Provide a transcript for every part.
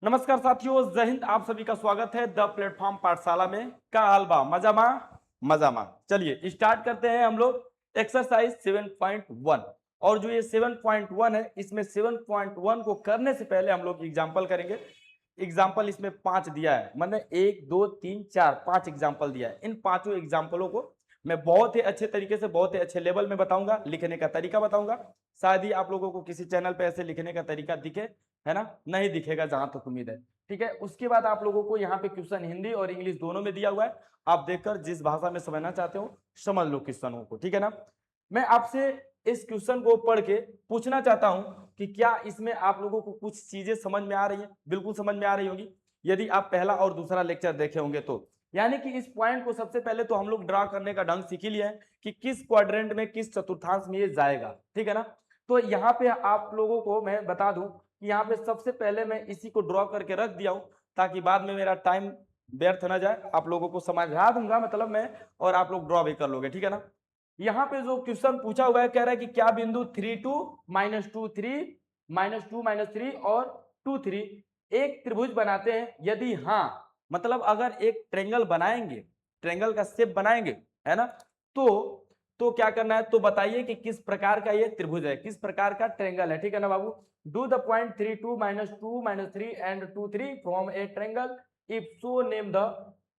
नमस्कार साथियों, जय हिंद। आप सभी का स्वागत है द प्लेटफॉर्म पाठशाला में। का हालबा मजामा मजामा। चलिए स्टार्ट करते हैं हम लोग एक्सरसाइज 7.1। और जो ये 7.1 है, इसमें 7.1 को करने से पहले हम लोग एग्जाम्पल करेंगे। एग्जाम्पल इसमें 5 दिया है, मतलब 1 2 3 4 5 एग्जाम्पल दिया है। इन पांचों एग्जाम्पलों को मैं बहुत ही अच्छे तरीके से, बहुत ही अच्छे लेवल में बताऊंगा, लिखने का तरीका बताऊंगा। शायद ही आप लोगों को किसी चैनल पे ऐसे लिखने का तरीका दिखे, है ना? नहीं दिखेगा जहां तक उम्मीद है। ठीक है, उसके बाद आप लोगों को यहाँ पे क्वेश्चन हिंदी और इंग्लिश दोनों में दिया हुआ है। आप देखकर जिस भाषा में समझना चाहते हो समझ लो क्वेश्चनों को, ठीक है ना? मैं आपसे इस क्वेश्चन को पढ़ के पूछना चाहता हूं कि क्या इसमें आप लोगों को कुछ चीजें समझ में आ रही है? बिल्कुल समझ में आ रही होगी यदि आप पहला और दूसरा लेक्चर देखे होंगे तो। यानी कि इस पॉइंट को सबसे पहले तो हम लोग ड्रा करने का ढंग सीख ही लिया है कि किस क्वाड्रेंट में, किस चतुर्थांश में ये जाएगा, ठीक है ना? तो यहाँ पे आप लोगों को मैं बता दूं कि यहाँ पे सबसे पहले मैं इसी को ड्रॉ करके रख दिया हूं ताकि बाद में मेरा टाइम व्यर्थ ना जाए। आप लोगों को समझा दूंगा मतलब मैं, और आप लोग ड्रॉ भी कर लोगे, ठीक है ना? यहाँ पे जो क्वेश्चन पूछा हुआ है, कह रहा है कि क्या बिंदु 3 2 -2 3 -2 -3 और 2 3 एक त्रिभुज बनाते हैं? यदि हाँ, मतलब अगर एक ट्रेंगल बनाएंगे, ट्रेंगल का शेप बनाएंगे, है ना? तो क्या करना है, तो बताइए कि किस प्रकार का ये त्रिभुज है, किस प्रकार का ट्रेंगल है, ठीक है ना बाबू? Do the point 3 2 -2 -3 and 2 3 from a triangle, if so name the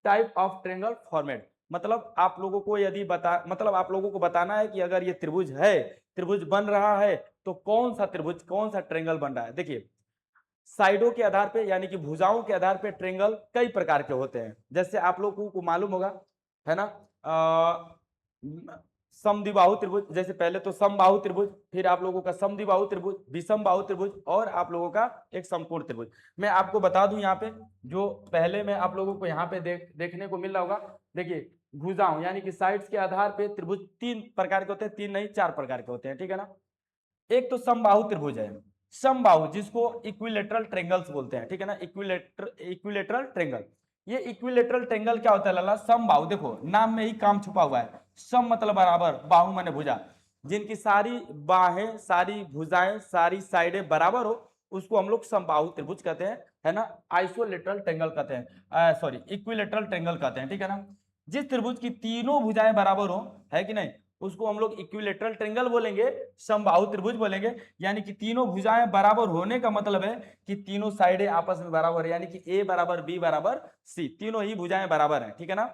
type of triangle format. मतलब आप लोगों को यदि मतलब आप लोगों को बताना है कि अगर ये त्रिभुज है, त्रिभुज बन रहा है, तो कौन सा त्रिभुज, कौन सा ट्रेंगल बन रहा है। देखिए, साइडों के आधार पे यानी कि भुजाओं के आधार पे ट्रेंगल कई प्रकार के होते हैं, जैसे आप लोगों को मालूम होगा, है ना? समद्विबाहु त्रिभुज, जैसे पहले तो समबाहु त्रिभुज, फिर आप लोगों का समद्विबाहु त्रिभुज, विषम बाहु त्रिभुज, और आप लोगों का एक समकोण त्रिभुज। मैं आपको बता दूं यहाँ पे, जो पहले में आप लोगों को यहाँ पे देखने को मिल रहा होगा। देखिए, भुजाओं यानी कि साइड्स के आधार पे त्रिभुज 3 प्रकार के होते हैं, 3 नहीं 4 प्रकार के होते हैं, ठीक है ना? एक तो समबाहु त्रिभुज है, समबाहु जिसको इक्विलेटरल ट्रेंगल्स बोलते हैं, ठीक है ना? Equilateral triangle. ये इक्विलेटरल ट्रेंगल क्या होता है लाला? समबाहु, देखो नाम में ही काम छुपा हुआ है। सम मतलब बराबर, बाहु माने भुजा, जिनकी सारी बाहें, सारी भुजाएं, सारी साइडें बराबर हो, उसको हम लोग समबाहु त्रिभुज कहते हैं, है ना? आइसोलेटरल ट्रेंगल कहते हैं, सॉरी इक्विलेटरल ट्रेंगल कहते हैं, ठीक है ना? जिस त्रिभुज की तीनों भुजाएं बराबर हो, है कि नहीं, उसको हम लोग इक्विलेटरल ट्रेंगल बोलेंगे, समबाहु त्रिभुज बोलेंगे। यानी कि तीनों भुजाएं बराबर होने का मतलब है कि तीनों साइडें आपस में बराबर है, यानी कि ए बराबर बी बराबर सी, तीनों ही भुजाएं बराबर हैं, ठीक है ना?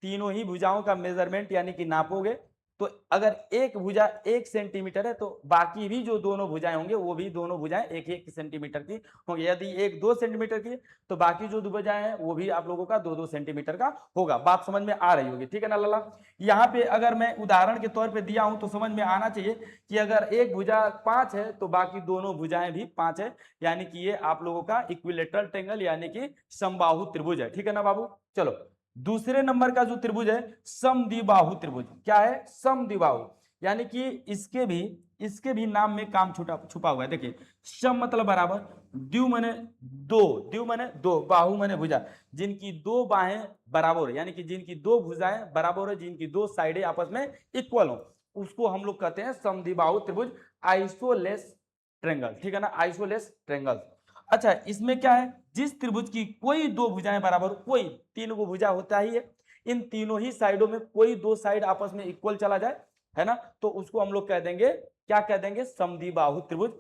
तीनों ही भुजाओं का मेजरमेंट यानी कि नापोगे, तो अगर एक भुजा 1 सेंटीमीटर है तो बाकी भी जो दोनों भुजाएं होंगे वो भी दोनों भुजाएं 1 1 सेंटीमीटर की होंगी। यदि एक 2 सेंटीमीटर की, तो बाकी जो भुजाएं हैं वो भी आप लोगों का 2 2 सेंटीमीटर का होगा। बात समझ में आ रही होगी, ठीक है ना लाला? यहाँ पे अगर मैं उदाहरण के तौर पे दिया हूं तो समझ में आना चाहिए कि अगर एक भुजा 5 है तो बाकी दोनों भुजाएं भी 5 है, यानी कि ये आप लोगों का इक्विलेटरल ट्रेंगल यानी कि समबाहु त्रिभुज है, ठीक है ना बाबू? चलो, दूसरे नंबर का जो त्रिभुज है समद्विबाहु त्रिभुज। क्या है? समद्विबाहु, यानी कि इसके भी नाम में काम छुपा हुआ है। देखिए, सम मतलब बराबर, द्वि माने दो, द्वि माने दो, बाहु माने भुजा, जिनकी दो बाहें बराबर है, यानी कि जिनकी दो भुजाएं बराबर है, जिनकी दो साइडें आपस में इक्वल हो, उसको हम लोग कहते हैं समद्विबाहु त्रिभुज, आइसोलेस ट्रेंगल, ठीक है ना? Isosceles triangle. अच्छा, इसमें क्या है, जिस त्रिभुज की कोई दो भुजाएं बराबर, कोई, तीन को भुजा होता ही है, इन तीनों ही साइडों में कोई दो साइड आपस में इक्वल चला जाए, है ना, तो उसको हम लोग कह देंगे, क्या कह देंगे? समद्विबाहु त्रिभुज,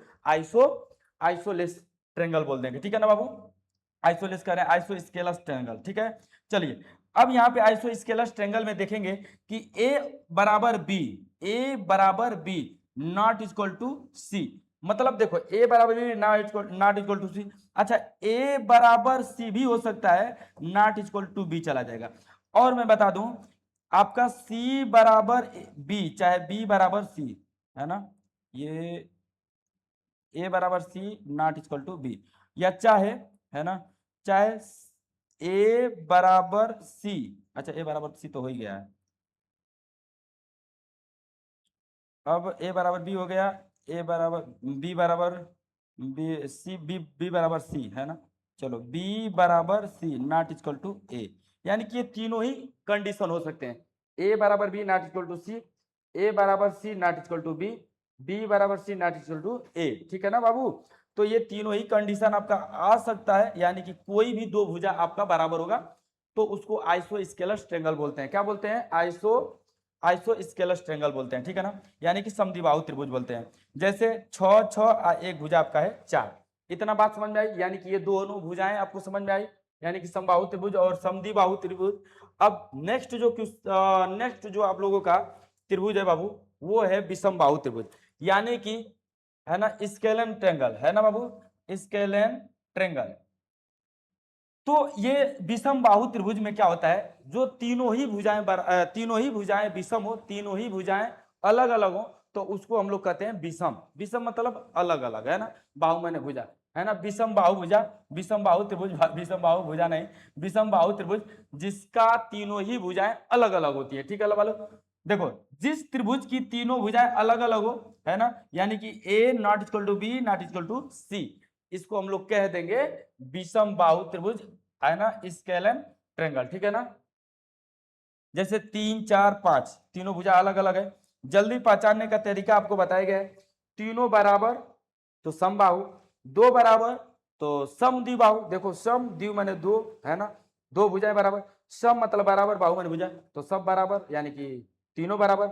आइसोलेस ट्रेंगल बोल देंगे, ठीक है ना बाबू? आइसोलेस कह रहे हैं, आइसोस्केलस ट्रेंगल, ठीक है? चलिए, अब यहाँ पे आइसोस्केलस ट्रेंगल में देखेंगे कि ए बराबर बी, ए बराबर बी नॉट इक्वल टू सी। मतलब देखो, ए बराबर बी नॉट इक्वल टू सी। अच्छा, ए बराबर सी भी हो सकता है, नॉट इक्वल टू बी चला जाएगा। और मैं बता दूं, आपका सी बराबर बी चाहे बी बराबर सी, है ना? ये ए बराबर C not equal to B, या चाहे, है ना, चाहे ए बराबर सी, अच्छा ए बराबर सी तो हो ही गया है, अब ए बराबर बी हो गया, ए बराबर बी बराबर बी सी, बी बराबर सी, है ना? चलो, बी बराबर सी नॉट इक्वल टू ए, यानी कि ये तीनों ही कंडीशन हो सकते हैं, ए बराबर B not equal to C, A बराबर C not equal to B, B बराबर C not equal to A, ठीक है ना बाबू? तो ये तीनों ही कंडीशन आपका आ सकता है, यानी कि कोई भी दो भुजा आपका बराबर होगा तो उसको आइसोस्केलस ट्रायंगल बोलते हैं। क्या बोलते हैं? आइसोस्केलस ट्रायंगल बोलते हैं, ठीक है ना, यानी कि समद्विबाहु त्रिभुज बोलते हैं। जैसे 6 6 एक भुजा आपका है 4, इतना बात समझ में आई, यानी कि ये दोनों भुजाएं आपको समझ में आई, यानी कि समबाहु त्रिभुज और समद्विबाहु त्रिभुज। अब नेक्स्ट जो आप लोगों का त्रिभुज है बाबू, वो है विषमबाहु त्रिभुज, यानी कि है ना स्केलन ट्रायंगल, है ना बाबू, स्केलन ट्रायंगल। तो ये विषम बाहु त्रिभुज में क्या होता है, जो तीनों ही भुजाएं विषम हो, तीनों ही भुजाएं अलग अलग हो, तो उसको हम लोग कहते हैं विषम। विषम मतलब अलग अलग, है ना, बाहु माने भुजा, है ना, विषम बाहु भुजा, विषम बाहु त्रिभुज, विषम बाहु भुजा नहीं, विषम बाहु त्रिभुज जिसका तीनों ही भुजाएं अलग अलग होती है, ठीक है वालों। देखो, जिस त्रिभुज की तीनों भुजाएं अलग अलग हो, है ना, यानी कि A not equal to B not equal to C, इसको हम लोग कह देंगे विषम बाहु त्रिभुज, है ना, स्केलन ट्रायंगल, ठीक है ना। जैसे 3 4 5 तीनों भुजा अलग अलग है, जल्दी पहचानने का तरीका आपको बताया गया है। तीनों बराबर तो समबाहु, दो बराबर तो समद्विबाहु। देखो समद्वि माने दो, है ना, दो भुजाएं बराबर, सम मतलब बराबर, बाहु माने भुजा, तो सब बराबर यानी कि तीनों बराबर,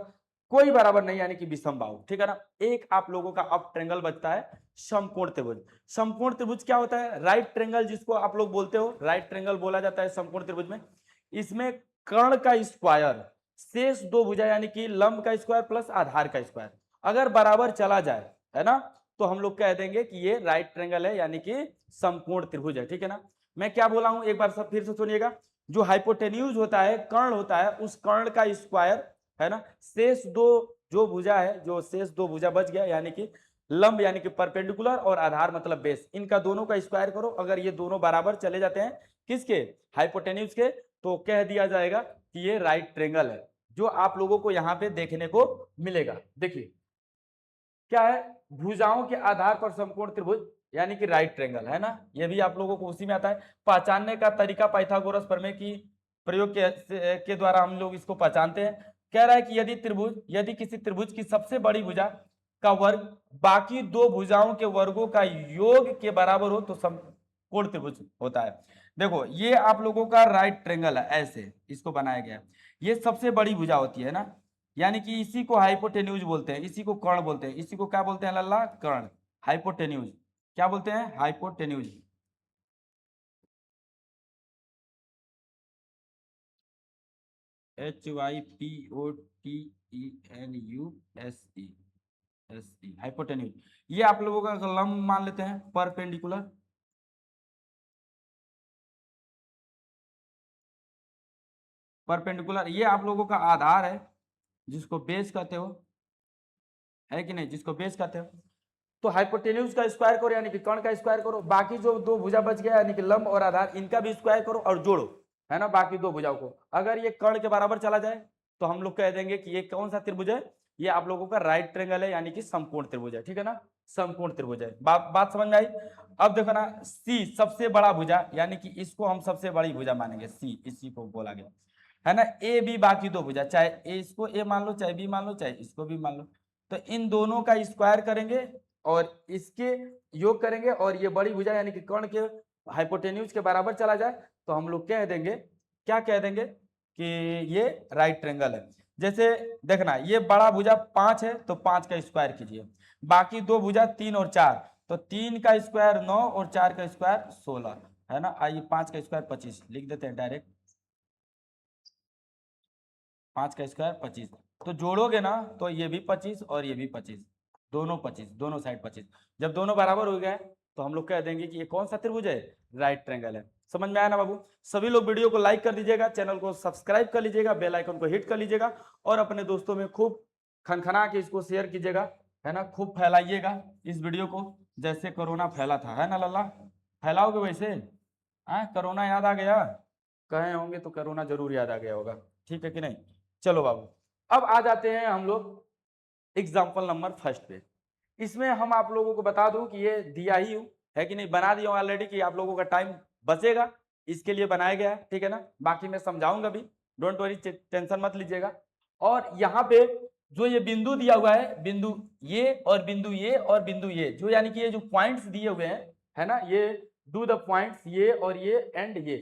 कोई बराबर नहीं यानी कि विषम बाहु, ठीक है ना। एक आप लोगों का अब ट्रायंगल बचता है समकोण त्रिभुज। समकोण त्रिभुज क्या होता है? राइट ट्रायंगल जिसको आप लोग बोलते हो, राइट ट्रायंगल बोला जाता है समकोण त्रिभुज में। इसमें कर्ण का स्क्वायर, शेष दो भुजा यानी कि लंब का स्क्वायर प्लस आधार का स्क्वायर अगर बराबर चला जाए, है ना, तो हम लोग कह देंगे कि ये राइट ट्रायंगल है, यानी कि समकोण त्रिभुज है, ठीक है ना। मैं क्या बोला हूं एक बार सब फिर से सुनिएगा। जो हाइपोटेन्यूज होता है, कर्ण होता है, उस कर्ण का स्क्वायर, है ना, शेष दो जो भुजा है, जो शेष दो भुजा बच गया, यानी कि लंब यानी कि परपेंडिकुलर और आधार मतलब बेस, इनका दोनों का स्क्वायर करो। अगर ये दोनों बराबर चले जाते हैं किसके? हाइपोटेन्यूज के, तो कह दिया जाएगा कि ये राइट ट्रायंगल है, जो आप लोगों को यहाँ पे देखने को मिलेगा। देखिए क्या है, भुजाओं के आधार पर समकोण त्रिभुज यानी कि राइट ट्रायंगल, है ना, ये भी आप लोगों को उसी में आता है। पहचानने का तरीका पाइथागोरस प्रमेय की प्रयोग के द्वारा हम लोग इसको पहचानते हैं। कह रहा है कि यदि किसी त्रिभुज की सबसे बड़ी भुजा का वर्ग बाकी दो भुजाओं के वर्गों का योग के बराबर हो तो समकोण त्रिभुज होता है। देखो ये आप लोगों का राइट ट्रायंगल है, ऐसे इसको बनाया गया है, ये सबसे बड़ी भुजा होती है ना, यानी कि इसी को हाइपोटेन्यूज बोलते हैं, इसी को कर्ण बोलते हैं, इसी को क्या बोलते हैं लल्ला? कर्ण, हाइपोटेन्यूज। क्या बोलते हैं? हाइपोटेन्यूज। HYPOTENUSE, hypotenuse. ये आप लोगों का लंब मान लेते हैं, परपेंडिकुलर, परपेंडिकुलर ये आप लोगों का आधार है, जिसको बेस कहते हो, है कि नहीं, जिसको बेस कहते हो। तो हाइपोटेन्यूज का स्क्वायर करो यानी कि कर्ण का स्क्वायर करो, बाकी जो दो भुजा बच गया यानी कि लंब और आधार, इनका भी स्क्वायर करो और जोड़ो, है ना, बाकी दो भुजाओं को। अगर ये कर्ण के बराबर चला जाए तो हम लोग कह देंगे कि ये कौन सा त्रिभुज है? ये आप लोगों का राइट ट्रायंगल है, यानी कि समकोण त्रिभुज है, ठीक है ना, समकोण त्रिभुज है। बात समझ में आई? अब देखो ना, सी सबसे बड़ा भुजा, यानी कि इसको हम सबसे बड़ी भुजा मानेंगे, सी इसी को बोला गया, है ना। ए बी बाकी दो भुजा, चाहे ए इसको ए मान लो, चाहे बी मान लो, चाहे इसको भी मान लो, तो इन दोनों का स्क्वायर करेंगे और इसके योग करेंगे, और ये बड़ी भुजा यानी कि कर्ण के हाइपोटेन्यूज के बराबर चला जाए तो हम लोग कह देंगे, क्या कह देंगे कि ये राइट ट्रायंगल है। जैसे देखना, ये बड़ा भुजा 5 है तो 5 का स्क्वायर कीजिए, बाकी दो भुजा 3 और 4, तो 3 का स्क्वायर 9 और 4 का स्क्वायर 16, है ना। आइए 5 का स्क्वायर 25 लिख देते हैं डायरेक्ट, 5 का स्क्वायर 25, तो जोड़ोगे ना तो ये भी 25 और ये भी 25, दोनों 25, दोनों साइड 25। जब दोनों बराबर हो गए तो हम लोग कह देंगे कि ये कौन सा त्रिभुज है? राइट ट्रायंगल है। समझ में आया ना बाबू? सभी लोग वीडियो को लाइक कर दीजिएगा, चैनल को सब्सक्राइब कर लीजिएगा, बेल आइकन को हिट कर लीजिएगा, और अपने दोस्तों में खूब खनखना के इसको शेयर कीजिएगा, है ना, खूब फैलाइएगा इस वीडियो को, जैसे कोरोना फैला था, है ना लल्ला, फैलाओगे वैसे? हाँ, कोरोना याद आ गया? कहे होंगे तो कोरोना जरूर याद आ गया होगा, ठीक है कि नहीं। चलो बाबू, अब आ जाते हैं हम लोग एग्जाम्पल नंबर फर्स्ट पे। इसमें हम आप लोगों को बता दूं कि ये दिया ही हूं, है कि नहीं, बना दिया ऑलरेडी, कि आप लोगों का टाइम बचेगा, इसके लिए बनाया गया है, ठीक है ना। बाकी मैं समझाऊंगा भी, डोंट वरी, टेंशन मत लीजिएगा। और यहाँ पे जो ये बिंदु दिया हुआ है, बिंदु ये और बिंदु ये और बिंदु ये, जो यानी कि ये जो पॉइंट्स दिए हुए हैं, है ना, ये डू द पॉइंट्स ये और ये एंड ये,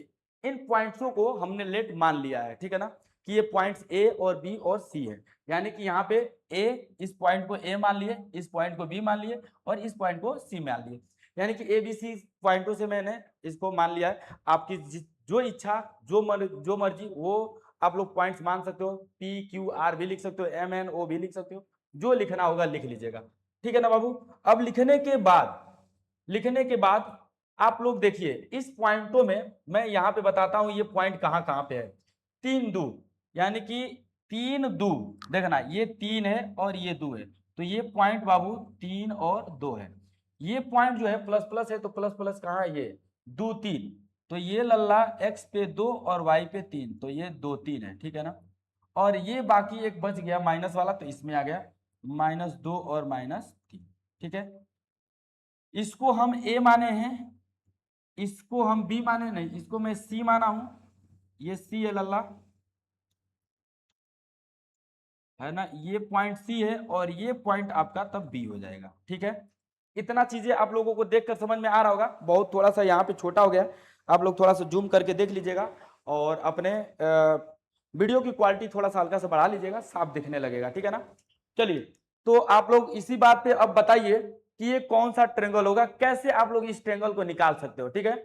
इन पॉइंट्सों को हमने लेट मान लिया है, ठीक है ना, कि ये पॉइंट्स ए और बी और सी है। यानी कि यहाँ पे ए, इस पॉइंट को ए मान लिए, इस पॉइंट को बी मान लिए और इस पॉइंट को सी मान लिए। यानी कि ए बी सी पॉइंटों से मैंने इसको मान लिया है। आपकी जो इच्छा, जो मर्जी वो आप लोग पॉइंट्स मान सकते हो, पी क्यू आर भी लिख सकते हो, एम एन ओ भी लिख सकते हो, जो लिखना होगा लिख लीजिएगा, ठीक है ना बाबू। अब लिखने के बाद आप लोग देखिए इस पॉइंटों में मैं यहाँ पे बताता हूँ ये पॉइंट कहाँ कहाँ पे है। 3 2, यानी कि 3 2, देखना ये 3 है और ये 2 है, तो ये पॉइंट बाबू 3 और 2 है। ये पॉइंट जो है प्लस प्लस है, तो प्लस प्लस कहाँ है, ये 2 3, तो ये लल्ला x पे 2 और y पे 3, तो ये 2 3 है, ठीक है ना। और ये बाकी एक बच गया माइनस वाला, तो इसमें आ गया -2 और -3, ठीक है। इसको हम a माने हैं, इसको हम b माने नहीं, इसको मैं c माना हूं, ये c है लल्ला, है ना, ये पॉइंट सी है और ये पॉइंट आपका तब बी हो जाएगा, ठीक है। इतना चीजें आप लोगों को देखकर समझ में आ रहा होगा, बहुत थोड़ा सा यहाँ पे छोटा हो गया, आप लोग थोड़ा सा जूम करके देख लीजिएगा और अपने वीडियो की क्वालिटी थोड़ा सा हल्का सा बढ़ा लीजिएगा, साफ दिखने लगेगा, ठीक है ना। चलिए, तो आप लोग इसी बात पे अब बताइए कि ये कौन सा ट्रेंगल होगा, कैसे आप लोग इस ट्रेंगल को निकाल सकते हो, ठीक है,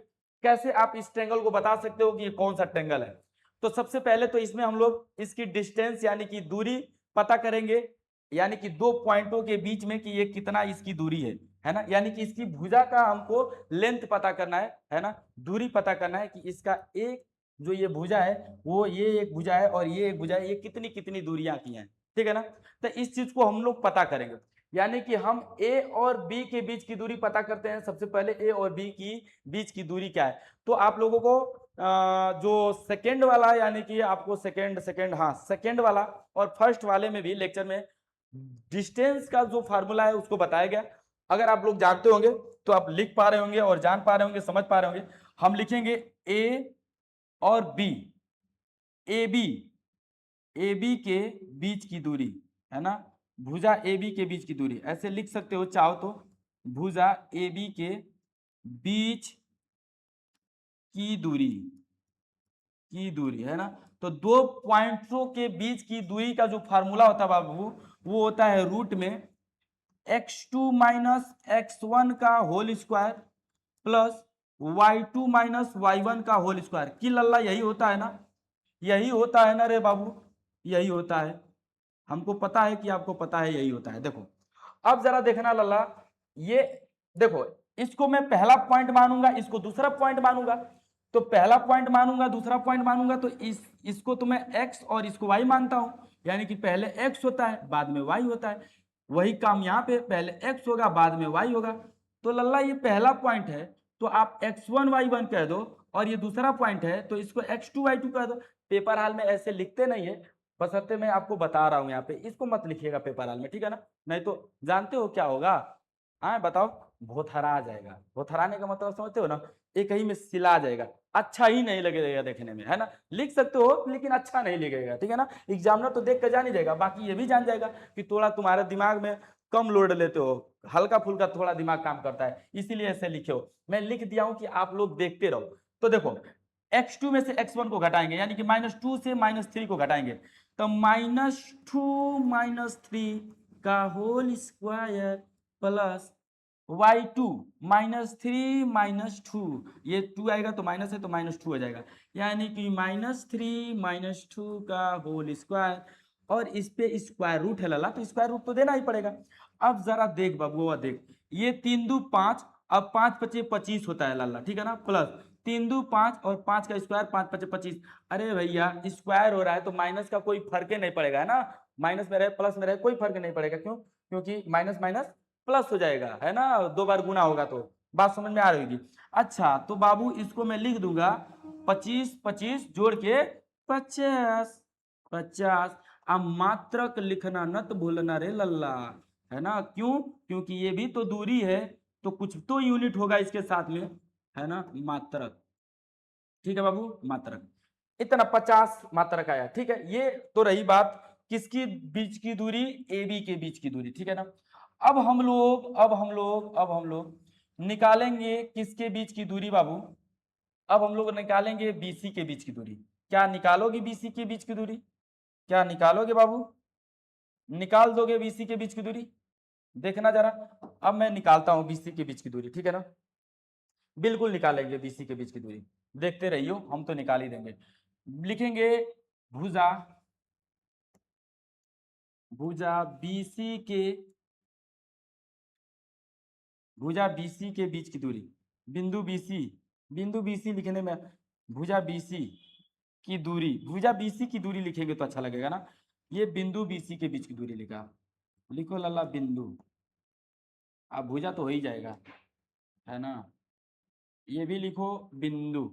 कैसे आप इस ट्रेंगल को बता सकते हो कि ये कौन सा ट्रेंगल है। तो सबसे पहले तो इसमें हम लोग इसकी डिस्टेंस यानी कि दूरी पता करेंगे, यानी कि दो पॉइंटों के बीच में कि ये कितना इसकी दूरी है ना, यानी कि इसकी भुजा का हमको लेंथ पता करना है ना, दूरी पता करना है कि इसका एक जो ये भुजा है वो ये एक भुजा है और ये एक भुजा है, ये कितनी कितनी दूरियां की हैं, ठीक है ना। तो इस चीज को हम लोग पता करेंगे, यानी कि हम ए और बी के बीच की दूरी पता करते हैं। सबसे पहले ए और बी की बीच की दूरी क्या है, तो आप लोगों को जो सेकेंड वाला, यानी कि आपको सेकेंड वाला और फर्स्ट वाले में भी लेक्चर में डिस्टेंस का जो फार्मूला है उसको बताया गया। अगर आप लोग जानते होंगे तो आप लिख पा रहे होंगे और जान पा रहे होंगे, समझ पा रहे होंगे। हम लिखेंगे ए और बी, ए बी के बीच की दूरी, है ना, भुजा ए बी के बीच की दूरी, ऐसे लिख सकते हो चाहो तो, भुजा ए बी के बीच की दूरी है ना। तो दो पॉइंट्सों के बीच की दूरी का जो फार्मूला होता है बाबू, वो होता है रूट में x2 माइनस x1 का whole square plus y2 minus y1 का होल स्क्वायर, की लल्ला यही होता है ना, यही होता है ना रे बाबू, यही होता है। हमको पता है कि आपको पता है यही होता है। देखो अब जरा देखना लल्ला, ये देखो, इसको मैं पहला पॉइंट मानूंगा, इसको दूसरा पॉइंट मानूंगा, तो पहला पॉइंट मानूंगा दूसरा पॉइंट मानूंगा, तो इसको तो मैं x और इसको y मानता हूं, यानी कि पहले x होता है बाद में y होता है। वही काम यहाँ पे, पहले x होगा बाद में y होगा। तो लल्ला ये पहला पॉइंट है तो आप x1 y1 कह दो, और ये दूसरा पॉइंट है तो इसको x2 y2 कह दो। पेपर हाल में ऐसे लिखते नहीं है, बशर्ते मैं आपको बता रहा हूं यहाँ पे, इसको मत लिखिएगा पेपर हाल में, ठीक है ना, नहीं तो जानते हो क्या होगा, हाँ बताओ, भोथरा आ जाएगा। भोथराने का मतलब समझते हो ना, एक ही में सिला आ जाएगा, अच्छा ही नहीं लगेगा देखने में, है ना। लिख सकते हो लेकिन अच्छा नहीं लगेगा, ठीक है ना। एग्जामिनर तो देख कर जान ही जाएगा, बाकी ये भी जान जाएगा कि थोड़ा तुम्हारे दिमाग में कम लोड लेते हो, हल्का फुल्का थोड़ा दिमाग काम करता है, इसीलिए ऐसे लिखे हो। मैं लिख दिया हूं कि आप लोग देखते रहो। तो देखो x2 में से x1 को घटाएंगे, यानी कि -2 से -3 को घटाएंगे, तो -2 -3 का होल स्क्वायर प्लस y2 -3 -2, ये 2 आएगा तो माइनस है तो -2 हो जाएगा, यानी कि -3 -2 का होल स्क्वायर, और इस पे स्क्वायर रूट है लला, तो स्क्वायर रूट तो देना ही पड़ेगा। अब जरा देख बाबू, देख ये 3 2 5, अब 5 5 25 होता है लाला, ठीक है ना, प्लस 3 2 5 और 5 का स्क्वायर 5 5 25। अरे भैया स्क्वायर हो रहा है तो माइनस का कोई फर्क नहीं पड़ेगा, है ना, माइनस में रहे प्लस में रहे कोई फर्क नहीं पड़ेगा, क्यों, क्योंकि माइनस माइनस प्लस हो जाएगा, है ना, 2 बार गुना होगा, तो बात समझ में आ रही होगी। अच्छा तो बाबू इसको मैं लिख दूंगा 25 25 जोड़ के 50 50। अब मात्रक लिखना नत भूलना रे लल्ला, है ना, क्यों, क्योंकि ये भी तो दूरी है, तो कुछ तो यूनिट होगा इसके साथ में, है ना, मात्रक, ठीक है बाबू, मात्रक। इतना 50 मात्रक आया, ठीक है। ये तो रही बात किसकी बीच की दूरी, ए बी के बीच की दूरी, ठीक है ना। अब हम लोग निकालेंगे किसके बीच की दूरी बाबू, अब हम लोग निकालेंगे बीसी के बीच की दूरी। क्या निकालोगे बीसी के बीच की दूरी, क्या निकालोगे बाबू, निकाल दोगे बीसी के बीच की दूरी, देखना जरा। अब मैं निकालता हूं बीसी के बीच की दूरी, ठीक है ना, बिल्कुल निकालेंगे बीसी के बीच की दूरी, देखते रहियो, हम तो निकाल ही देंगे। लिखेंगे भुजा, भुजा बीसी के, भुजा बीसी के बीच की दूरी, बिंदु बीसी, बिंदु बीसी लिखने में भुजा बीसी की दूरी, भुजा बीसी की दूरी लिखेंगे तो अच्छा लगेगा ना। ये बिंदु बीसी के बीच की दूरी लिखा, लिखो लल्ला बिंदु, अब भुजा तो हो ही जाएगा, है ना। ये भी लिखो बिंदु,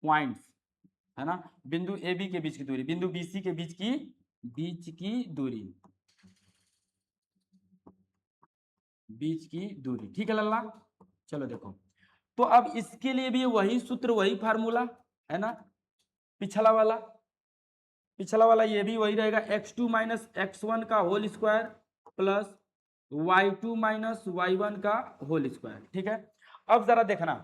पॉइंट्स, है ना। बिंदु ए बी के बीच की दूरी, बिंदु बीसी के बीच की दूरी, बीच की दूरी, ठीक है लल्ला। चलो देखो, तो अब इसके लिए भी वही सूत्र, वही फार्मूला, है ना। पिछला वाला, पिछला वाला ये भी वही रहेगा, x2 माइनस x1 का whole square plus y2 minus y1 का होल स्क्वायर, ठीक है। अब जरा देखना,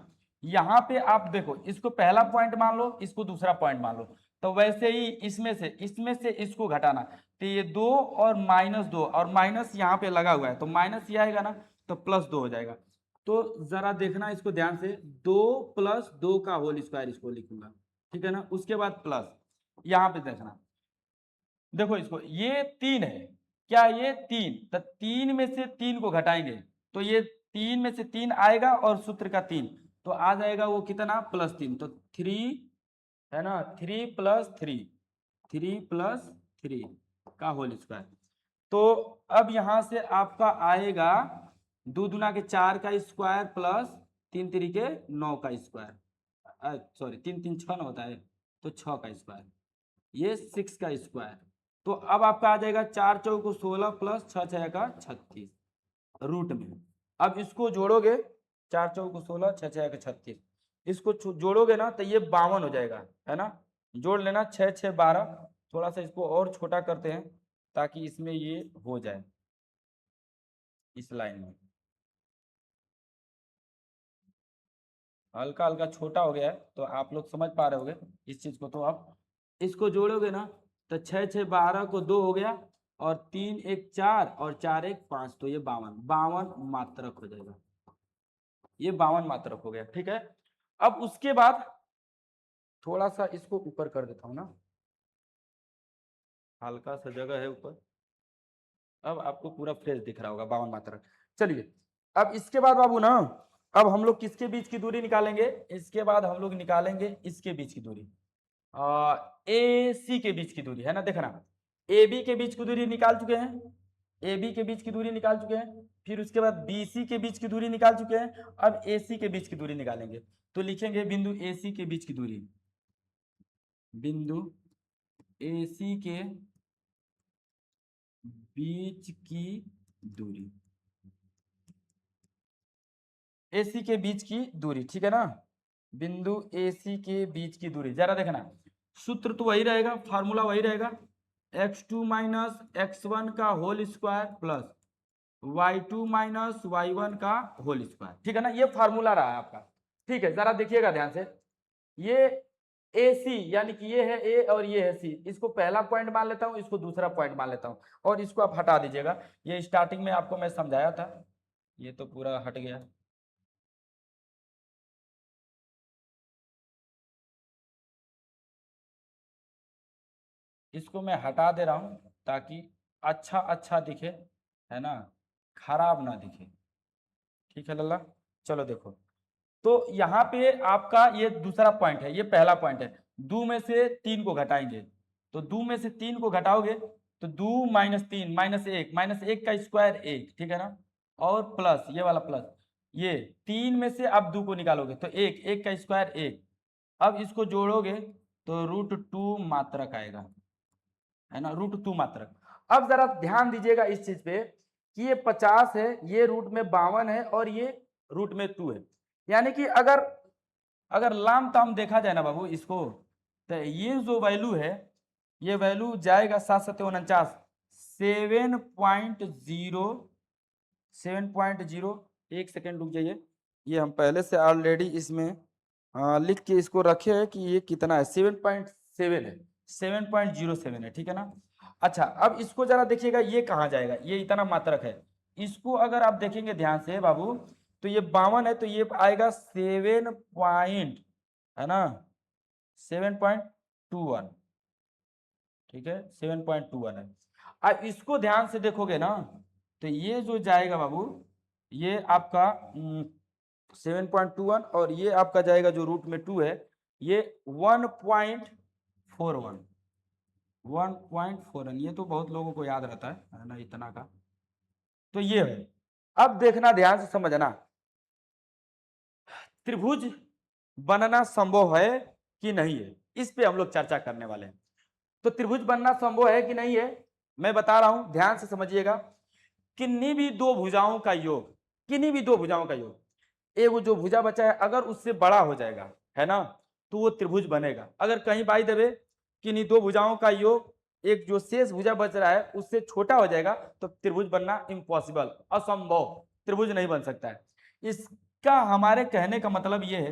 यहाँ पे आप देखो, इसको पहला पॉइंट मान लो, इसको दूसरा पॉइंट मान लो, तो वैसे ही इसमें से इसको घटाना, तो ये 2 और -2, और माइनस यहाँ पे लगा हुआ है, तो माइनस ये आएगा ना, तो +2 हो जाएगा। तो जरा देखना इसको ध्यान से, 2 + 2 का होल स्क्वायर इसको लिखूंगा, ठीक है ना। उसके बाद प्लस, यहाँ पे देखना, देखो इसको, ये 3 है, क्या ये 3, तो 3 में से 3 को घटाएंगे, तो ये 3 में से 3 आएगा और सूत्र का 3, तो आ जाएगा वो कितना, +3, तो 3, है ना, 3 + 3, 3 + 3 का होल स्क्वायर। तो अब यहां से आपका आएगा 2 दूना के 4 का स्क्वायर प्लस 3 तिरिके 9 का स्क्वायर, सॉरी 3 3 6 होता है, तो 6 का स्क्वायर, ये 6 का स्क्वायर। तो अब आपका आ जाएगा 4 चौको 16 प्लस 6 6 का 36 रूट में। अब इसको जोड़ोगे, 4 चौको 16, 6 6 का 36, इसको जोड़ोगे ना तो ये 52 हो जाएगा, है ना। जोड़ लेना, 6 6 12, थोड़ा सा इसको और छोटा करते हैं ताकि इसमें ये हो जाए, इस लाइन में हल्का हल्का छोटा हो गया है, तो आप लोग समझ पा रहे होंगे इस चीज को। तो आप इसको जोड़ोगे ना, तो 6 6 12 को 2 हो गया, और 3 1 4 और 4 1 5, तो ये 52, 52 मात्रक हो जाएगा, ये 52 मात्रक हो गया, ठीक है। अब उसके बाद थोड़ा सा इसको ऊपर कर देता हूं ना, हल्का सा जगह है ऊपर, अब आपको पूरा फ्रेश दिख रहा होगा 52 मात्रक। चलिए, अब इसके बाद बाबू ना, अब हम लोग किसके बीच की दूरी निकालेंगे, इसके बाद हम लोग निकालेंगे इसके बीच की दूरी, ए सी के बीच की दूरी, है ना। देखना, ए बी के बीच की दूरी निकाल चुके हैं, ए बी के बीच की दूरी निकाल चुके हैं, फिर उसके बाद बी सी के बीच की दूरी निकाल चुके हैं, अब ए सी के बीच की दूरी निकालेंगे, तो लिखेंगे बिंदु ए सी के बीच की दूरी, बिंदु ए सी के बीच की दूरी, ए सी के बीच की दूरी, ठीक है ना, बिंदु ए सी के बीच की दूरी। जरा देखना, सूत्र तो वही रहेगा, फार्मूला वही रहेगा, x2 माइनस x1 का whole square plus y2 minus y1 का होल स्क्वायर, ठीक है ना, ये फार्मूला रहा है आपका। ठीक है, जरा देखिएगा ध्यान से, ये ए सी यानी कि ये है ए और ये है सी, इसको पहला पॉइंट मान लेता हूं, इसको दूसरा पॉइंट मान लेता हूं, और इसको आप हटा दीजिएगा, ये स्टार्टिंग में आपको मैं समझाया था, ये तो पूरा हट गया। इसको मैं हटा दे रहा हूं ताकि अच्छा अच्छा दिखे, है ना, खराब ना दिखे, ठीक है लल्ला। चलो देखो, तो यहाँ पे आपका ये दूसरा पॉइंट है, ये पहला पॉइंट है, 2 में से 3 को घटाएंगे, तो 2 में से 3 को घटाओगे तो 2 -3 -1 का स्क्वायर 1, ठीक है ना, और प्लस ये वाला प्लस, ये 3 में से आप 2 को निकालोगे तो 1 1 का स्क्वायर 1, अब इसको जोड़ोगे तो √2 मात्रक आएगा, है ना, √2 मात्रक। अब जरा ध्यान दीजिएगा इस चीज पे कि ये 50 है, ये रूट में 52 है, और ये रूट में 2 है, यानी कि अगर अगर लाम ताम देखा जाए ना बाबू इसको, तो ये जो वैल्यू है ये वैल्यू जाएगा 7 7.0 एक सेकेंड रुक जाइए, ये हम पहले से ऑलरेडी इसमें लिख के इसको रखे हैं कि ये कितना है, 7.7 है, 7.07 है, ठीक है ना। अच्छा अब इसको जरा देखिएगा, ये कहाँ जाएगा, ये इतना मात्रक है, इसको अगर आप देखेंगे ध्यान से बाबू, तो ये 52 है, तो ये आएगा 7 पॉइंट, है ना, 7.21, ठीक है, 7.21 है। अब इसको ध्यान से देखोगे ना, तो ये जो जाएगा बाबू, ये आपका 7.21 और ये आपका जाएगा जो रूट में 2 है, ये 1.41, 1.41, ये तो बहुत लोगों को याद रहता है ना, इतना का। तो ये है, अब देखना ध्यान से समझना, त्रिभुज बनना संभव है कि नहीं है, इस पे हम लोग चर्चा करने वाले हैं। तो त्रिभुज बनना संभव है कि नहीं है, मैं बता रहा हूं, ध्यान से समझिएगा। किन्हीं भी दो भुजाओं का योग, किन्हीं भी दो भुजाओं का योग, एक वो जो भुजा बचा है अगर उससे बड़ा हो जाएगा, है ना, तो वो त्रिभुज बनेगा। अगर कहीं बाई देवे किन्हीं दो भुजाओं का योग एक जो शेष भुजा बच रहा है उससे छोटा हो जाएगा, तो त्रिभुज बनना इम्पॉसिबल, असंभव, त्रिभुज नहीं बन सकता है। इसका हमारे कहने का मतलब ये है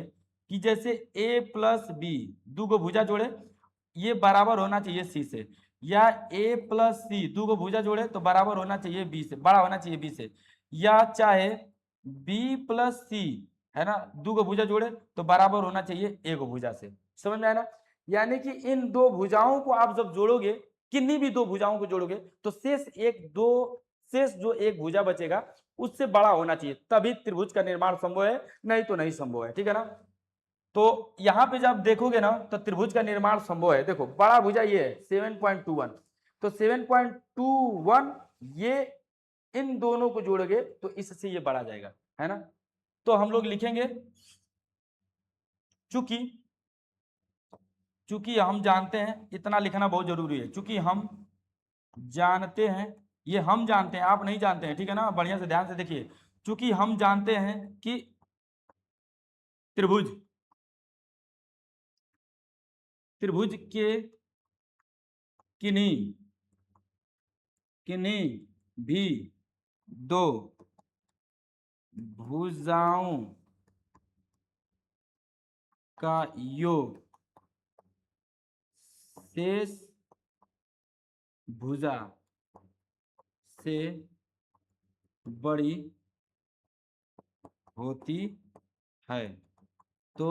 कि जैसे a प्लस बी दो गो भुजा जोड़े, ये बराबर होना चाहिए सी से, या a प्लस सी दो गो भुजा जोड़े तो बराबर होना चाहिए बी से, बड़ा होना चाहिए बी से, या चाहे b प्लस सी, है ना, दो गो भुजा जोड़े तो बराबर होना चाहिए एक भुजा से। समझ में आया ना, यानी कि इन दो भुजाओं को आप जब जोड़ोगे, किन्हीं भी दो भुजाओं को जोड़ोगे, तो शेष जो एक भुजा बचेगा उससे बड़ा होना चाहिए, तभी त्रिभुज का निर्माण संभव है, नहीं तो नहीं संभव है, ठीक है ना। तो यहां पे जब देखोगे ना तो त्रिभुज का निर्माण संभव है। देखो बड़ा भुजा ये है 7.21, तो 7.21 ये इन दोनों को जोड़ोगे तो इससे ये बढ़ा जाएगा, है ना। तो हम लोग लिखेंगे, चूंकि चूंकि हम जानते हैं, इतना लिखना बहुत जरूरी है, चूंकि हम जानते हैं, ये हम जानते हैं आप नहीं जानते हैं, ठीक है ना, बढ़िया से ध्यान से देखिए, चूंकि हम जानते हैं कि त्रिभुज त्रिभुज के किन्हीं किन्हीं भी दो भुजाओं का योग शेष भुजा से बड़ी होती है, तो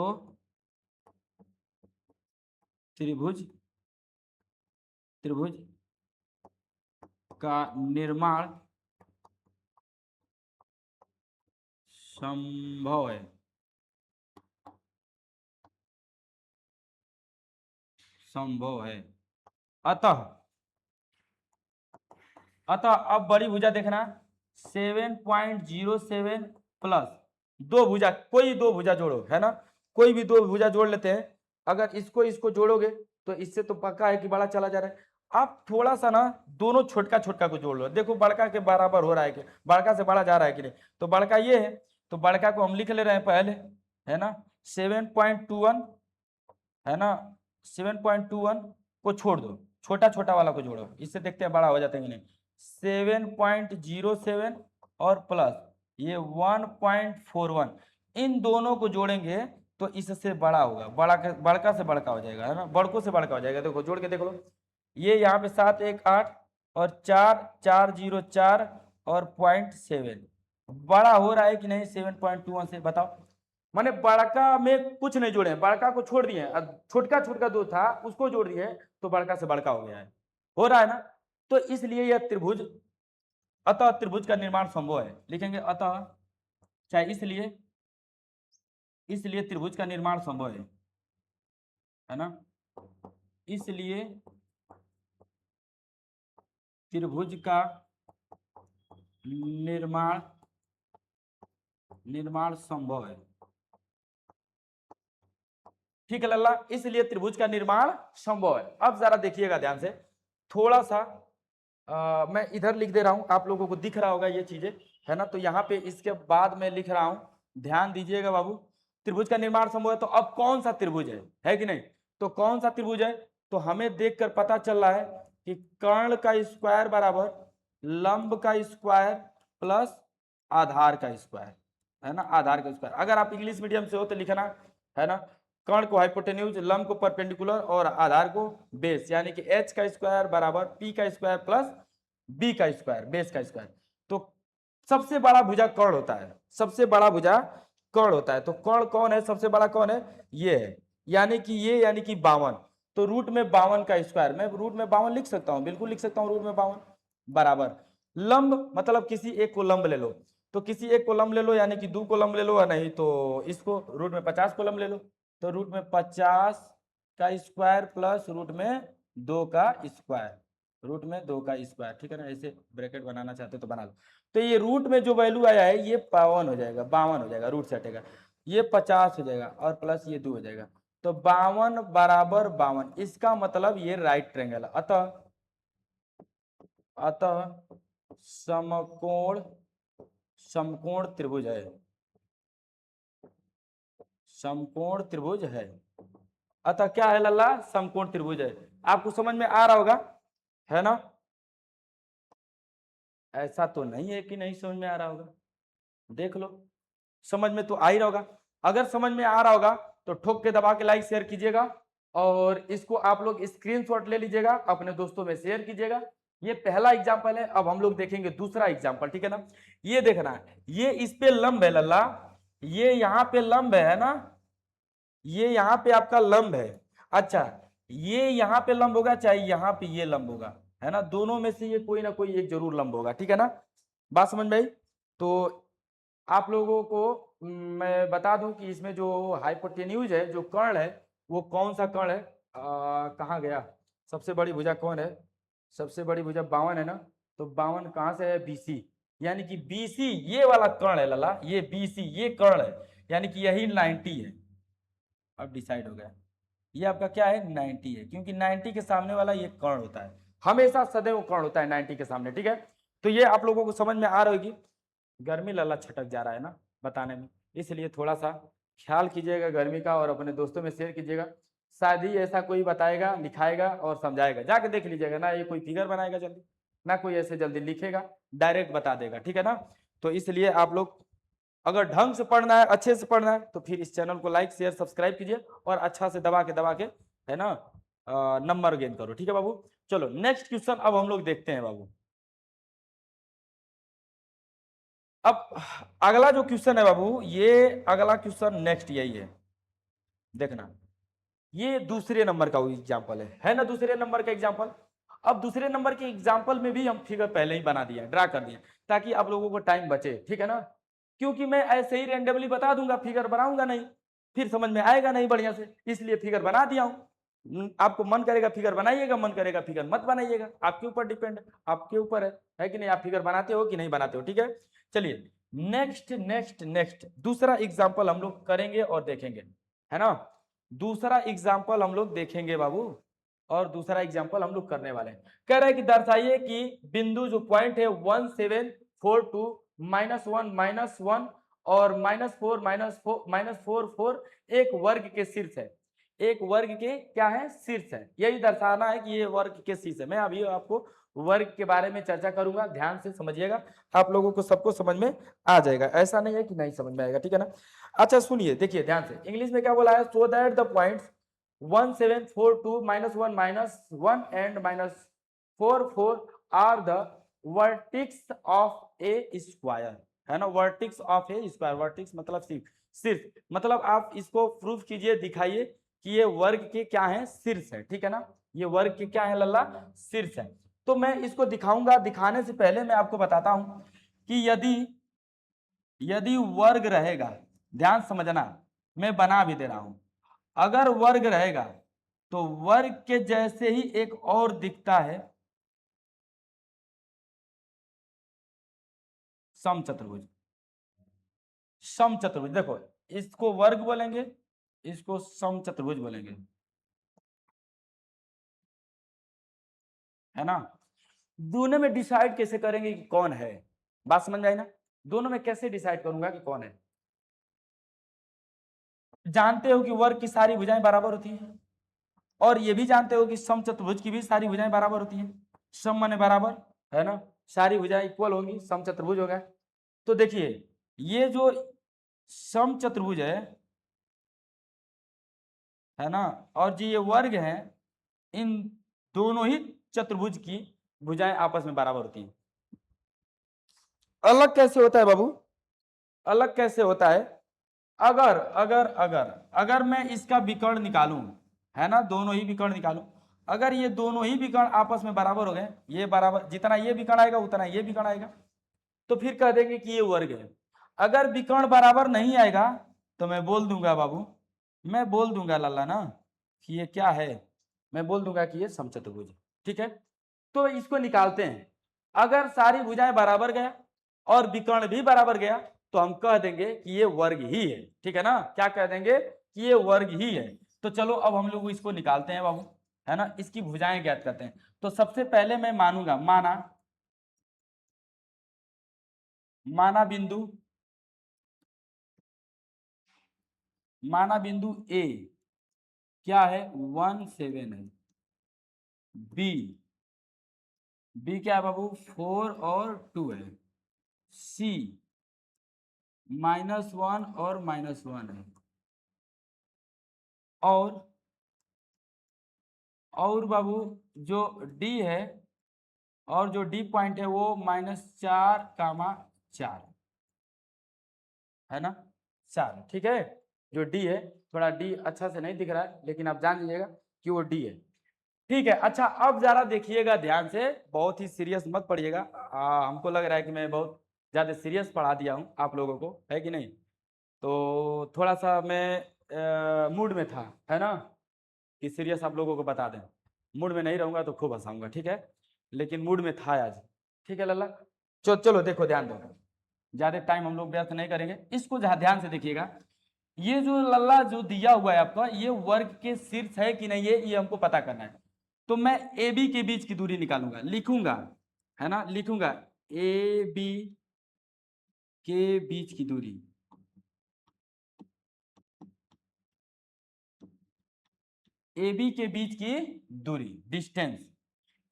त्रिभुज त्रिभुज का निर्माण संभव है, संभव है। अतः अतः अब बड़ी भुजा देखना, 7.07 प्लस दो भुजा, कोई दो भुजा जोड़ो, है ना, कोई भी दो भुजा जोड़ लेते हैं, अगर इसको इसको जोड़ोगे तो इससे तो पक्का है कि बड़ा चला जा रहा है। आप थोड़ा सा ना दोनों छोटका छोटका को जोड़ लो, देखो बड़का के बराबर हो रहा है कि बड़का से बड़ा जा रहा है कि नहीं, तो बड़का ये है, तो बड़का को हम लिख ले रहे हैं पहले, है ना, 7.21, है ना, 7.21 को छोड़ दो, छोटा छोटा वाला को जोड़ो, इससे देखते हैं बड़ा हो जाता है कि नहीं, 7.07 और प्लस ये 1.41, इन दोनों को जोड़ेंगे तो इससे बड़ा होगा, बड़का से बड़का हो जाएगा, है ना, बड़कों से बड़का हो जाएगा। देखो जोड़ के देख लो, ये यहाँ पे 7 1 8 और 4 4 0 4 और 0.7 बड़ा हो रहा है कि नहीं 7.21 से, बताओ। माने बड़का में कुछ नहीं जोड़े, बड़का को छोड़ दिए, छोटका छोटका दो था उसको जोड़ दिए तो बड़का से बड़का हो गया है, हो रहा है ना। तो इसलिए यह त्रिभुज, अतः त्रिभुज का निर्माण संभव है, लिखेंगे अतः, चाहे इसलिए इसलिए त्रिभुज का निर्माण संभव है ना, इसलिए त्रिभुज का निर्माण निर्माण संभव है, ठीक है लल्ला, इसलिए त्रिभुज का निर्माण संभव है। अब जरा देखिएगा ध्यान से, थोड़ा सा मैं इधर लिख दे रहा हूं, आप लोगों को दिख रहा होगा ये चीजें, है ना, तो यहाँ पे इसके बाद मैं लिख रहा हूं, ध्यान दीजिएगा बाबू। त्रिभुज का निर्माण संभव है, तो अब कौन सा त्रिभुज है कि नहीं, तो कौन सा त्रिभुज है, तो हमें देखकर पता चल रहा है कि कर्ण का स्क्वायर बराबर लंब का स्क्वायर प्लस आधार का स्क्वायर, है ना, आधार का स्क्वायर। अगर आप इंग्लिश मीडियम से हो तो लिखना, है ना, कर्ण को हाइपोटेन्यूज, लंब को परपेंडिकुलर और आधार को बेस, यानी कि h का स्क्वायर बराबर p का स्क्वायर प्लस b का स्क्वायर, बेस का स्क्वायर। तो सबसे बड़ा भुजा कर्ण होता है, सबसे बड़ा भुजा कर्ण होता है। तो कर्ण कौन है, सबसे बड़ा कौन है, ये है, यानी कि ये, यानी कि 52। तो रूट में 52 का स्क्वायर, मैं रूट में 52 लिख सकता हूँ, बिल्कुल लिख सकता हूँ, रूट में 52 बराबर लंब, मतलब किसी एक को लंब ले लो, तो किसी एक को लंब ले लो, यानी कि 2 को लंब ले लो, या नहीं तो इसको रूट में 50 को लंब ले लो। तो रूट में 50 का स्क्वायर प्लस रूट में 2 का स्क्वायर, रूट में 2 का स्क्वायर, ठीक है ना। ऐसे ब्रैकेट बनाना चाहते हो तो बना लो। तो ये रूट में जो वैल्यू आया है ये 52 हो जाएगा, 52 हो जाएगा, रूट से हटेगा, ये 50 हो जाएगा और प्लस ये 2 हो जाएगा। तो 52 बराबर 52, इसका मतलब ये राइट ट्रायंगल। अतः अतः समकोण, समकोण त्रिभुज है, समकोण त्रिभुज है। अतः क्या है लल्ला, समकोण त्रिभुज है। आपको समझ में आ रहा होगा, है ना। ऐसा तो नहीं है कि नहीं समझ में आ रहा होगा, देख लो, समझ में तो आ ही रहा होगा। अगर समझ में आ रहा होगा तो ठोक के दबा के लाइक शेयर कीजिएगा, और इसको आप लोग स्क्रीनशॉट ले लीजिएगा, अपने दोस्तों में शेयर कीजिएगा। ये पहला एग्जाम्पल है, अब हम लोग देखेंगे दूसरा एग्जाम्पल, ठीक है ना। ये देखना है, ये इस पे लंब है लल्ला, ये यहाँ पे लंब है ना, ये यहाँ पे आपका लंब है। अच्छा, ये यहाँ पे लंब होगा, चाहे यहाँ पे ये लंब होगा, है ना, दोनों में से ये कोई ना कोई एक जरूर लंब होगा, ठीक है ना, बात समझ में आई। तो आप लोगों को मैं बता दूं कि इसमें जो हाइपोटेन्यूज है, जो कर्ण है, वो कौन सा कर्ण है, कहाँ गया, सबसे बड़ी भुजा कौन है, सबसे बड़ी भुजा 52 है ना। तो 52 कहाँ से है, बीसी, यानी कि बीसी ये वाला कर्ण है लला, ये बीसी ये कर्ण है, यानी कि यही 90 है। अब डिसाइड हो गया, ये आपका क्या है, 90 है, क्योंकि 90 के सामने वाला ये कर्ण होता है, हमेशा सदैव कर्ण होता है 90 के सामने, ठीक है। तो ये आप लोगों को समझ में आ रही होगी। गर्मी लल्ला छटक जा रहा है ना बताने में, इसलिए थोड़ा सा ख्याल कीजिएगा गर्मी का, और अपने दोस्तों में शेयर कीजिएगा। शायद ही ऐसा कोई बताएगा, लिखाएगा और समझाएगा, जाके देख लीजिएगा ना, ये कोई फिगर बनाएगा जल्दी, ना कोई ऐसे जल्दी लिखेगा, डायरेक्ट बता देगा, ठीक है ना। तो इसलिए आप लोग अगर ढंग से पढ़ना है, अच्छे से पढ़ना है, तो फिर इस चैनल को लाइक शेयर सब्सक्राइब कीजिए, और अच्छा से दबा के, है ना, नंबर गेन करो, ठीक है बाबू। चलो नेक्स्ट क्वेश्चन अब हम लोग देखते हैं बाबू। अब अगला जो क्वेश्चन है बाबू, ये अगला क्वेश्चन नेक्स्ट यही है, देखना, ये दूसरे नंबर का एग्जाम्पल है ना, दूसरे नंबर का एग्जाम्पल। अब दूसरे नंबर के एग्जाम्पल में भी हम फिगर पहले ही बना दिया, ड्रा कर दिया, ताकि आप लोगों को टाइम बचे, ठीक है ना। क्योंकि मैं ऐसे ही रैंडमली बता दूंगा, फिगर बनाऊंगा नहीं, फिर समझ में आएगा नहीं बढ़िया से, इसलिए फिगर बना दिया हूं। आपको मन करेगा फिगर बनाइएगा, मन करेगा फिगर मत बनाइएगा, आपके ऊपर डिपेंड, आपके ऊपर है कि नहीं, आप फिगर बनाते हो कि नहीं बनाते हो, ठीक है। चलिए नेक्स्ट नेक्स्ट नेक्स्ट दूसरा एग्जाम्पल हम लोग करेंगे और देखेंगे, है ना। दूसरा एग्जाम्पल हम लोग देखेंगे बाबू, और दूसरा एग्जाम्पल हम लोग करने वाले हैं। कह रहे हैं कि दर्शाइए कि बिंदु जो पॉइंट है 1742 -1 और -4 -4 एक वर्ग के शीर्ष है, एक वर्ग के क्या है, शीर्ष है, यही दर्शाना है कि ये वर्ग के शीर्ष है। मैं अभी आपको वर्ग के बारे में चर्चा करूंगा, ध्यान से समझिएगा, आप लोगों को सबको समझ में आ जाएगा, ऐसा नहीं है कि नहीं समझ में आएगा, ठीक है ना। अच्छा सुनिए, देखिए ध्यान से, इंग्लिश में क्या बोला है, so that the points 1742 -1 and -44 are the vertices of a square, है ना, vertices of a square, vertices मतलब शीर्ष, शीर्ष मतलब आप इसको प्रूफ कीजिए, दिखाइए कि ये वर्ग के क्या है, शीर्ष है, ठीक है ना, ये वर्ग के क्या है लल्ला, शीर्ष है। तो मैं इसको दिखाऊंगा, दिखाने से पहले मैं आपको बताता हूं कि यदि यदि वर्ग रहेगा, ध्यान समझना, मैं बना भी दे रहा हूं, अगर वर्ग रहेगा तो वर्ग के जैसे ही एक और दिखता है समचतुर्भुज, समचतुर्भुज, देखो इसको वर्ग बोलेंगे, इसको समचतुर्भुज बोलेंगे, है ना। दोनों में डिसाइड कैसे करेंगे कि कौन है, बात समझ में आई ना, दोनों में कैसे डिसाइड करूंगा कि कौन है। जानते हो कि वर्ग की सारी भुजाएं बराबर होती हैं, और ये भी जानते हो कि समचतुर्भुज की भी सारी भुजाएं बराबर होती हैं, सम माने बराबर, है ना, सारी भुजाएं इक्वल होंगी, समचतुर्भुज होगा। तो देखिए ये जो समचतुर्भुज है ना, और जो ये वर्ग है, इन दोनों ही चतुर्भुज की भुजाएं आपस में बराबर होती हैं। अलग कैसे होता है बाबू, अलग कैसे होता है, अगर अगर अगर अगर मैं इसका विकर्ण निकालूं, है ना, दोनों ही विकर्ण निकालूं, अगर ये दोनों ही विकर्ण आपस में बराबर हो गए, ये बराबर, जितना ये विकर्ण आएगा उतना ये विकर्ण आएगा, तो फिर कह देंगे कि ये वर्ग है। अगर विकर्ण बराबर नहीं आएगा तो मैं बोल दूंगा बाबू, मैं बोल दूंगा लल्ला ना कि ये क्या है, मैं बोल दूंगा कि ये समचतुर्भुज है। ठीक है, तो इसको निकालते हैं। अगर सारी भुजाएं बराबर गया और विकर्ण भी बराबर गया तो हम कह देंगे कि ये वर्ग ही है। ठीक है ना, क्या कह देंगे कि ये वर्ग ही है। तो चलो अब हम लोग इसको निकालते हैं बाबू, है ना, इसकी भुजाएं ज्ञात करते हैं। तो सबसे पहले मैं मानूंगा, माना बिंदु, माना बिंदु ए क्या है, 1 7 है, बी, बी क्या है बाबू, 4 और 2 है, सी -1 और -1 है, और बाबू जो डी है, और जो डी पॉइंट है वो -4, 4 है ना, 4। ठीक है, जो डी है, थोड़ा डी अच्छा से नहीं दिख रहा है लेकिन आप जान लीजिएगा कि वो डी है। ठीक है, अच्छा अब जरा देखिएगा ध्यान से, बहुत ही सीरियस मत पढ़िएगा। हमको लग रहा है कि मैं बहुत ज़्यादा सीरियस पढ़ा दिया हूँ आप लोगों को, है कि नहीं, तो थोड़ा सा मैं मूड में था, है ना, कि सीरियस आप लोगों को बता दें। मूड में नहीं रहूँगा तो खूब हंसाऊंगा, ठीक है, लेकिन मूड में था आज। ठीक है लल्ला, चलो देखो ध्यान दो, ज़्यादा टाइम हम लोग व्यर्थ नहीं करेंगे, इसको ध्यान से देखिएगा। ये जो लल्ला जो दिया हुआ है आपका, ये वर्ग के शीर्ष है कि नहीं, ये हमको पता करना है। तो मैं ए बी के बीच की दूरी निकालूंगा, लिखूंगा, है ना, लिखूंगा ए बी के बीच की दूरी, ए बी के बीच की दूरी, डिस्टेंस,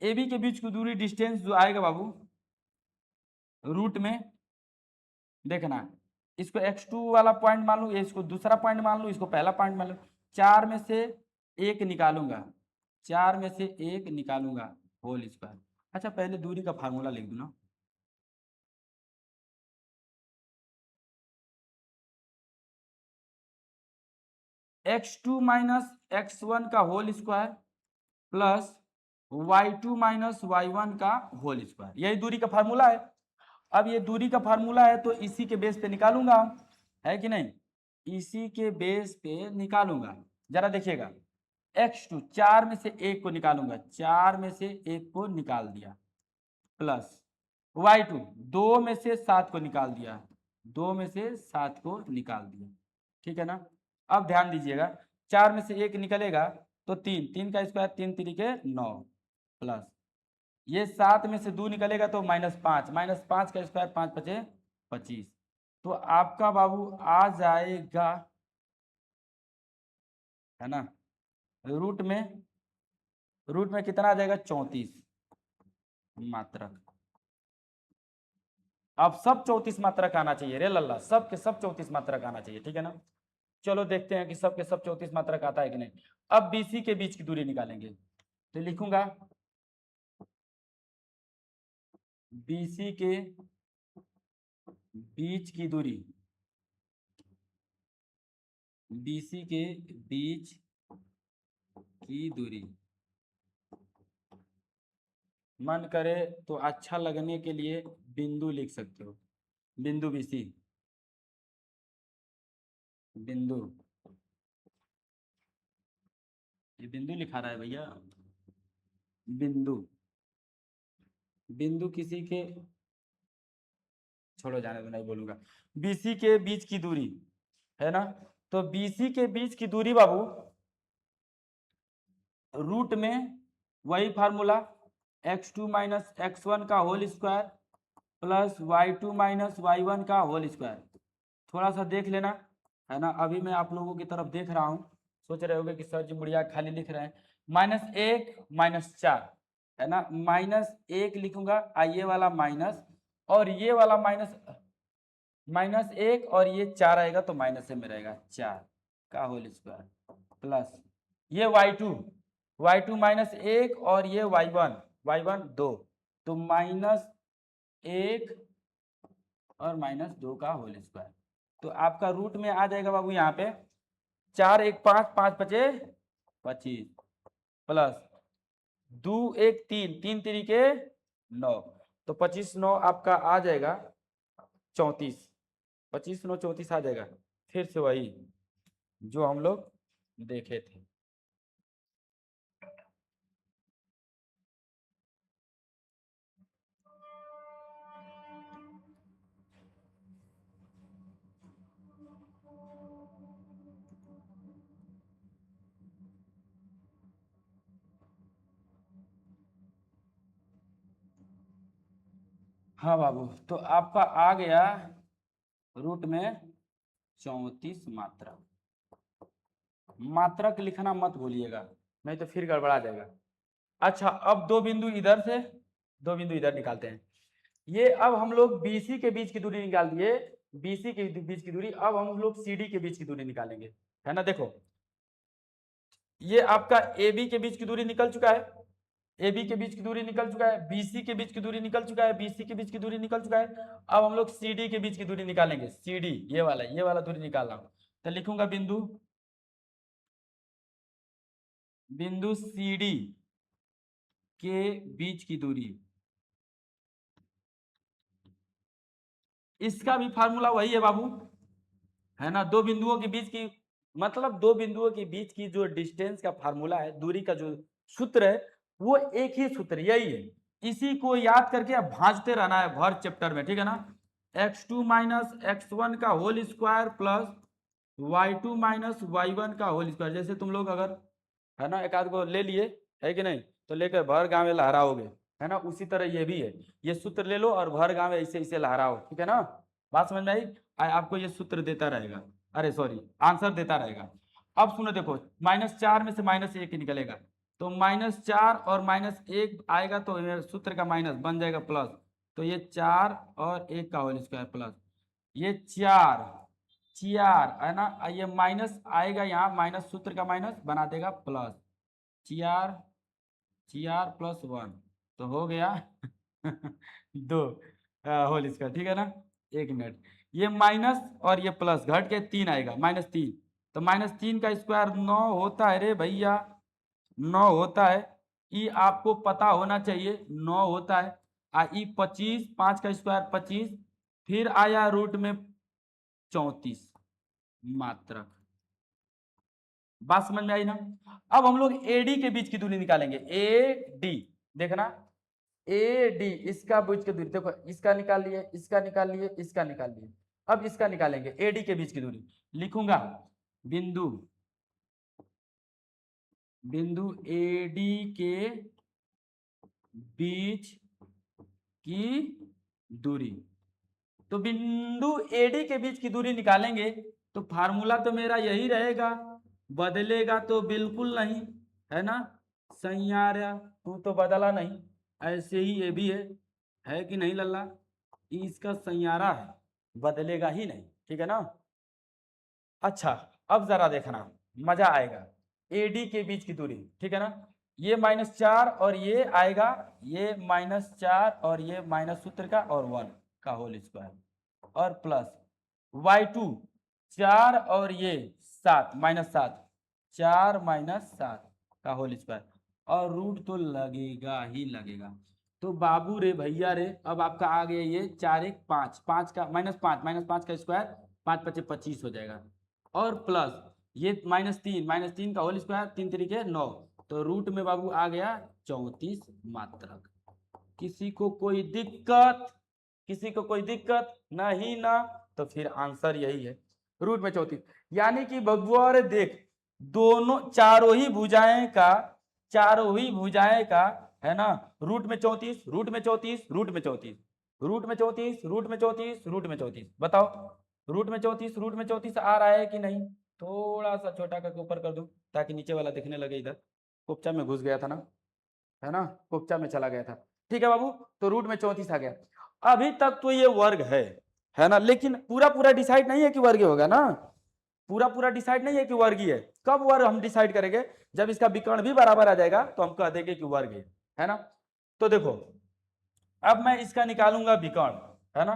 ए बी के बीच की दूरी डिस्टेंस जो आएगा बाबू, रूट में देखना, इसको x2 वाला पॉइंट मान लू, इसको दूसरा पॉइंट मान लू, इसको पहला पॉइंट मान लू, 4 में से 1 निकालूंगा, 4 में से 1 निकालूंगा होल स्क्वायर। अच्छा पहले दूरी का फार्मूला लिख दूं ना, x2 माइनस x1 का whole square plus y2 minus y1 का होल स्क्वायर, यही दूरी का फार्मूला है। अब ये दूरी का फार्मूला है तो इसी के बेस पे निकालूंगा हम, है कि नहीं, इसी के बेस पे निकालूंगा। जरा देखिएगा, x2 4 में से 1 को निकालूंगा, 4 में से 1 को निकाल दिया, प्लस y2 2 में से 7 को निकाल दिया, 2 में से 7 को निकाल दिया। ठीक है ना, अब ध्यान दीजिएगा, 4 में से 1 निकलेगा तो 3, 3 का स्क्वायर 3 3 9, प्लस ये 7 में से 2 निकलेगा तो -5, -5 का स्क्वायर 5 5 25, तो आपका बाबू आ जाएगा, है ना, रूट में कितना आ जाएगा, 34 मात्रक। अब सब 34 मात्रक आना चाहिए रे लल्ला, सब के सब 34 मात्रक आना चाहिए, ठीक है ना। चलो देखते हैं कि सब के सब 34 मात्रक आता है कि नहीं। अब बीसी के बीच की दूरी निकालेंगे, तो लिखूंगा बीसी के बीच की दूरी, बीसी के बीच की दूरी, मन करे तो अच्छा लगने के लिए बिंदु लिख सकते हो, बिंदु बीसी, बिंदु, ये बिंदु लिखा रहा है भैया, बिंदु, बिंदु किसी के, छोड़ो जाने दो नहीं बोलूंगा, बीसी के बीच की दूरी, है ना, तो बीसी के बीच की दूरी बाबू, रूट में वही फार्मूला, x2 माइनस x1 का whole square plus y2 minus y1 का होल स्क्वायर। थोड़ा सा देख लेना, है ना, अभी मैं आप लोगों की तरफ देख रहा हूँ, सोच रहे होगे कि सर जी मुड़िया खाली लिख रहे हैं, -1 -4 है ना, -1 लिखूंगा, ये वाला माइनस और ये वाला -1 और ये 4 आएगा तो माइनस में रहेगा 4 का होल स्क्वायर प्लस ये y2 -1 और ये y1 2 तो -1 और -2 का होल स्क्वायर। तो आपका रूट में आ जाएगा बाबू यहाँ पे 4 1 5 5 5 25 प्लस 2 1 3 3 3 9 तो 25 9 आपका आ जाएगा 34 25 9 34 आ जाएगा। फिर से वही जो हम लोग देखे थे। हाँ बाबू, तो आपका आ गया रूट में 34 मात्रक। मात्रक लिखना मत भूलिएगा, नहीं तो फिर गड़बड़ा जाएगा। अच्छा, अब दो बिंदु इधर से, दो बिंदु इधर निकालते हैं। ये अब हम लोग बीसी के बीच की दूरी निकाल दिए, बीसी के बीच की दूरी। अब हम लोग सीडी के बीच की दूरी निकालेंगे, है ना। देखो, ये आपका AB के बीच की दूरी निकल चुका है, AB के बीच की दूरी निकल चुका है, BC के बीच की दूरी निकल चुका है, BC के बीच की दूरी निकल चुका है। अब हम लोग CD के बीच की दूरी निकालेंगे, CD ये वाला दूरी निकाल रहा हूं। तो लिखूंगा बिंदु CD के बीच की दूरी, इसका भी फार्मूला वही है बाबू, है ना। दो बिंदुओं के बीच की, मतलब दो बिंदुओं के बीच की जो डिस्टेंस का फार्मूला है, दूरी का जो सूत्र है, वो एक ही सूत्र यही है। इसी को याद करके अब भांजते रहना है भर चैप्टर में, ठीक है ना। x2 माइनस x1 का whole square plus y2 minus y1 का होल स्क्वायर। जैसे तुम लोग अगर, है ना, एक आध को ले लिए, है कि नहीं, तो लेकर भर गांव में लहराओगे, है ना। उसी तरह ये भी है, ये सूत्र ले लो और भर गांव में ऐसे ऐसे लहराओ, ठीक है ना। बात समझ में आई। आपको ये सूत्र देता रहेगा, अरे सॉरी, आंसर देता रहेगा। अब सुनो, देखो, -4 में से -1 निकलेगा, तो -4 और -1 आएगा तो सूत्र का माइनस बन जाएगा प्लस। तो ये 4 और 1 का होल स्क्वायर प्लस ये 4 4 है ना, ये माइनस आएगा यहाँ, माइनस सूत्र का माइनस बना देगा प्लस 4 4 प्लस 1 तो हो गया 2 होल स्क्वायर, ठीक है ना। एक मिनट, ये माइनस और ये प्लस घट के 3 आएगा, -3। तो -3 का स्क्वायर 9 होता है रे भैया, 9 होता है। ई आपको पता होना चाहिए, 9 होता है। ई 25, 5 का स्क्वायर 25, फिर आया रूट में 34 मात्रक। बात समझ में आई ना। अब हम लोग AD के बीच की दूरी निकालेंगे, AD, देखना AD, इसका बीच की दूरी देखो, इसका निकाल लिए, इसका निकाल लिए, इसका निकाल लिए। अब इसका निकालेंगे AD के बीच की दूरी। लिखूंगा बिंदु बिंदु AD के बीच की दूरी। तो बिंदु AD के बीच की दूरी निकालेंगे तो फार्मूला तो मेरा यही रहेगा, बदलेगा तो बिल्कुल नहीं, है ना। सैयारा तू तो बदला नहीं, ऐसे ही ये भी है कि नहीं लल्ला। इसका सैयारा है, बदलेगा ही नहीं, ठीक है ना। अच्छा, अब जरा देखना, मजा आएगा। AD के बीच की दूरी, ठीक है ना। ये -4 और ये आएगा, ये -4 और ये माइनस सूत्र का और 1 का होल स्क्वायर और प्लस y2 4 और ये 7 -7 4 -7 का होल स्क्वायर और रूट तो लगेगा ही लगेगा। तो बाबू रे भैया रे, अब आपका आ गया ये 4 1 5 5 का -5 का स्क्वायर 5 5 25 हो जाएगा और प्लस ये -3 का होल स्क्वायर 3 3 9 तो रूट में बाबू आ गया 34 मात्रक। किसी को कोई दिक्कत, किसी को कोई दिक्कत नहीं ना, तो फिर आंसर यही है, रूट में 34। यानी कि बबुआ रे देख, दोनों चारों ही भुजाएं का, है ना, रूट में 34 रूट में 34 रूट में 34 रूट में 34 रूट में 34 रूट में 34। बताओ, रूट में 34 आ रहा है कि नहीं। थोड़ा सा छोटा करके ऊपर कर दूं ताकि नीचे वाला दिखने लगे इधर। कुपचा में घुस गया था ना, है ना, कुपचा में चला गया था। ठीक है बाबू, तो रूट में 34 आ गया। अभी तक तो ये वर्ग है ना, लेकिन पूरा पूरा डिसाइड नहीं है कि वर्ग होगा ना, पूरा पूरा डिसाइड नहीं है कि वर्ग ही है। कब वर्ग हम डिसाइड करेंगे, जब इसका विकर्ण भी बराबर आ जाएगा तो हम कह देंगे कि वर्ग है ना। तो देखो अब मैं इसका निकालूंगा विकर्ण, है ना,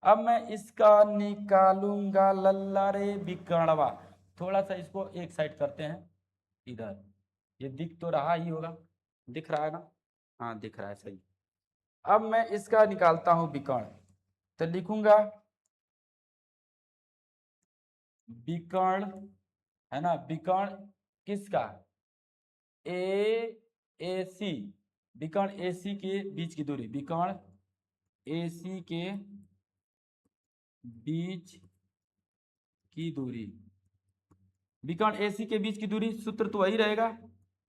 अब मैं इसका निकालूंगा लल्ला रे विकर्णवा। थोड़ा सा इसको एक साइड करते हैं इधर, ये दिख तो रहा ही होगा, दिख रहा है ना, हाँ दिख रहा है सही। अब मैं इसका निकालता हूं विकर्ण, तो लिखूंगा विकर्ण, है ना, विकर्ण किसका, ए सी, विकर्ण ए सी के बीच की दूरी, विकर्ण ए सी के बीच की दूरी, विकर्ण ए सी के बीच की दूरी, सूत्र तो वही रहेगा,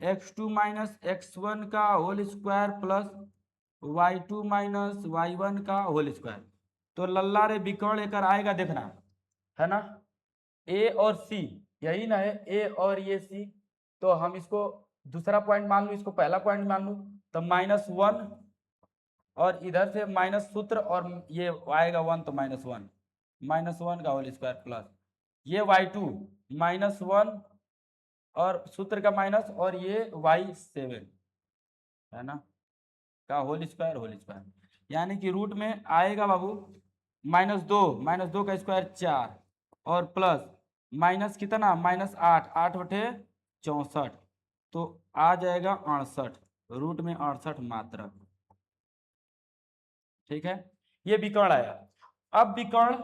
x2 माइनस x1 का whole square plus y2 minus y1 का होल स्क्वायर। तो लल्ला रे विकर्ण लेकर आएगा, देखना, है ना, ए और सी, यही ना है ए और ये सी, तो हम इसको दूसरा पॉइंट मान लू, इसको पहला पॉइंट मान लू, तो -1, और इधर से माइनस सूत्र, और ये आएगा 1 तो -1, -1 का होल स्क्वायर प्लस ये y2 -1 और सूत्र का माइनस, और ये y7, है ना, का होल स्क्वायर, यानी कि रूट में आएगा बाबू -2 का स्क्वायर 4, और प्लस माइनस कितना, -8, 8 बटे 64, तो आ जाएगा 68, रूट में 68 मात्रक। ठीक है, ये विकर्ण आया। अब विकर्ण,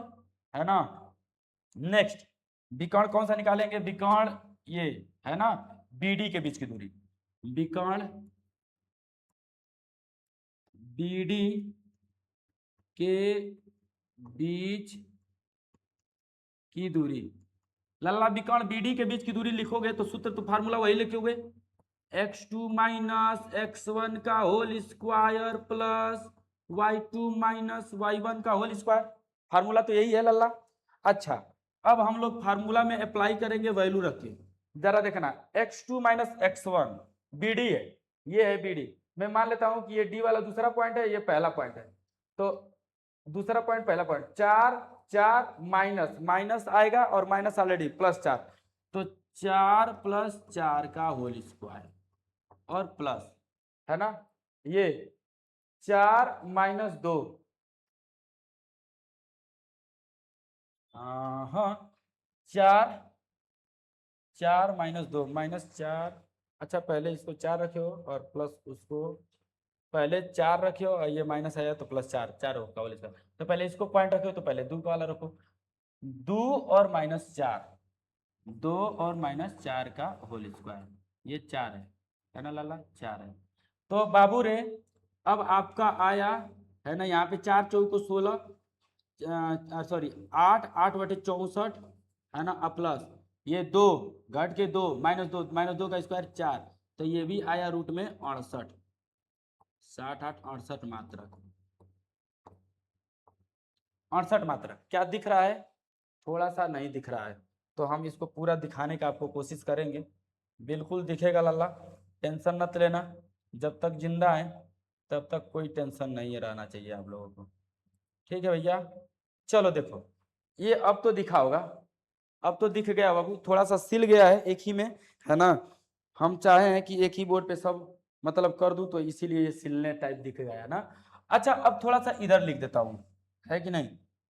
है ना, नेक्स्ट विकर्ण कौन सा निकालेंगे, विकर्ण ये, है ना, बीडी के बीच की दूरी, विकर्ण बीडी के बीच की दूरी, लल्ला विकर्ण बीडी के बीच की दूरी लिखोगे तो सूत्र तो फार्मूला वही लिखोगे, x2 माइनस x1 का whole square plus y2 minus y1 का होल स्क्वायर, फार्मूला तो यही है लल्ला। अच्छा, अब हम लोग फार्मूला में अप्लाई करेंगे वैल्यू रख के, जरा देखना, x2 माइनस x1 बीडी है, ये है बीडी, मैं मान लेता हूं कि ये डी वाला दूसरा पॉइंट है, ये पहला पॉइंट है, तो दूसरा पॉइंट पहला पॉइंट, 4 4 माइनस माइनस आएगा, और माइनस ऑलरेडी +4, तो 4 + 4 का होल स्क्वायर, और प्लस, है ना, ये 4 - 2, हाँ 4 4 - 2 -4, अच्छा पहले इसको 4 रखे हो और प्लस उसको, पहले 4 रखे हो और ये माइनस आया तो +4, 4 होगा होल स्क्वायर, तो पहले इसको पॉइंट रखे हो तो पहले 2 वाला रखो, 2 और -4, 2 और -4 का होल स्क्वायर, ये 4 है ना लाला, 4 है। तो बाबू रे, अब आपका आया, है ना, यहाँ पे 4 चौको 16, सॉरी 8, 8 बटे 64, है ना, प्लस ये 2 घट के 2 -2 का स्क्वायर 4, तो ये भी आया रूट में 68, 60 8 68 मात्रक, 68 मात्रक। क्या दिख रहा है, थोड़ा सा नहीं दिख रहा है, तो हम इसको पूरा दिखाने का आपको कोशिश करेंगे, बिल्कुल दिखेगा लल्ला, टेंशन मत लेना, जब तक जिंदा है तब तक कोई टेंशन नहीं रहना चाहिए आप लोगों को। ठीक है भैया, चलो देखो, ये अब तो दिखा होगा, अब तो दिख गया बाबू, थोड़ा सा सिल गया है एक ही में, है ना, हम चाहे हैं कि एक ही बोर्ड पे सब मतलब कर दूं, तो इसीलिए ये सिलने टाइप दिख गया है ना। अच्छा, अब थोड़ा सा इधर लिख देता हूँ, है कि नहीं,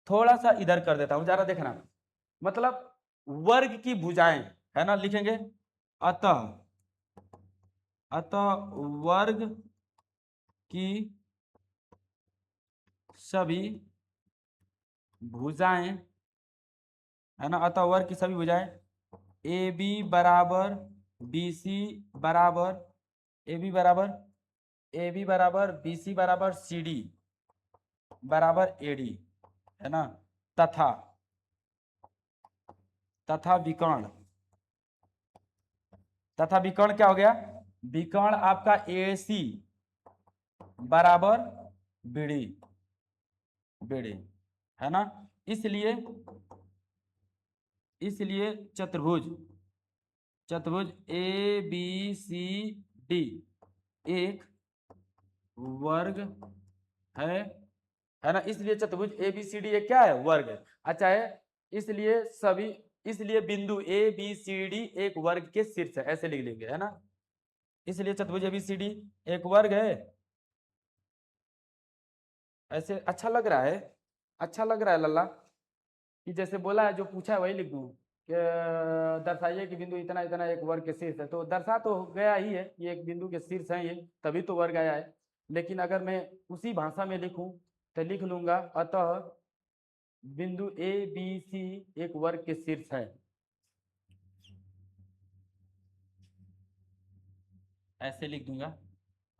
थोड़ा सा इधर कर देता हूँ, जरा देखना, मतलब वर्ग की भुजाएं, है ना, लिखेंगे, अतः अतः वर्ग की सभी भुजाएं, है ना, अतः वर्ग की सभी भुजाएं ए बी बराबर बी सी बराबर, ए बी बराबर बी सी बराबर सी डी बराबर ए डी, है ना, तथा तथा विकर्ण, तथा विकर्ण क्या हो गया, विकर्ण आपका ए सी बराबर बीडी, बीडी, है ना, इसलिए इसलिए चतुर्भुज चतुर्भुज ए बी सी डी एक वर्ग है ना, इसलिए चतुर्भुज ए बी सी डी एक क्या है, वर्ग है। अच्छा है, इसलिए बिंदु ए बी सी डी एक वर्ग के शीर्ष है, ऐसे लिख लेंगे, है ना। इसलिए चतुर्भुज ए बी सी डी एक वर्ग है। ऐसे अच्छा लग रहा है, अच्छा लग रहा है लल्ला, कि जैसे बोला है जो पूछा है वही लिख दूं कि दर्शाइए कि बिंदु इतना इतना एक वर्ग के शीर्ष है, तो दर्शा तो गया ही है, ये एक बिंदु के शीर्ष है, ये तभी तो वर्ग आया है। लेकिन अगर मैं उसी भाषा में लिखूं तो लिख लूंगा अतः बिंदु ए बी सी एक वर्ग के शीर्ष है, ऐसे लिख दूंगा।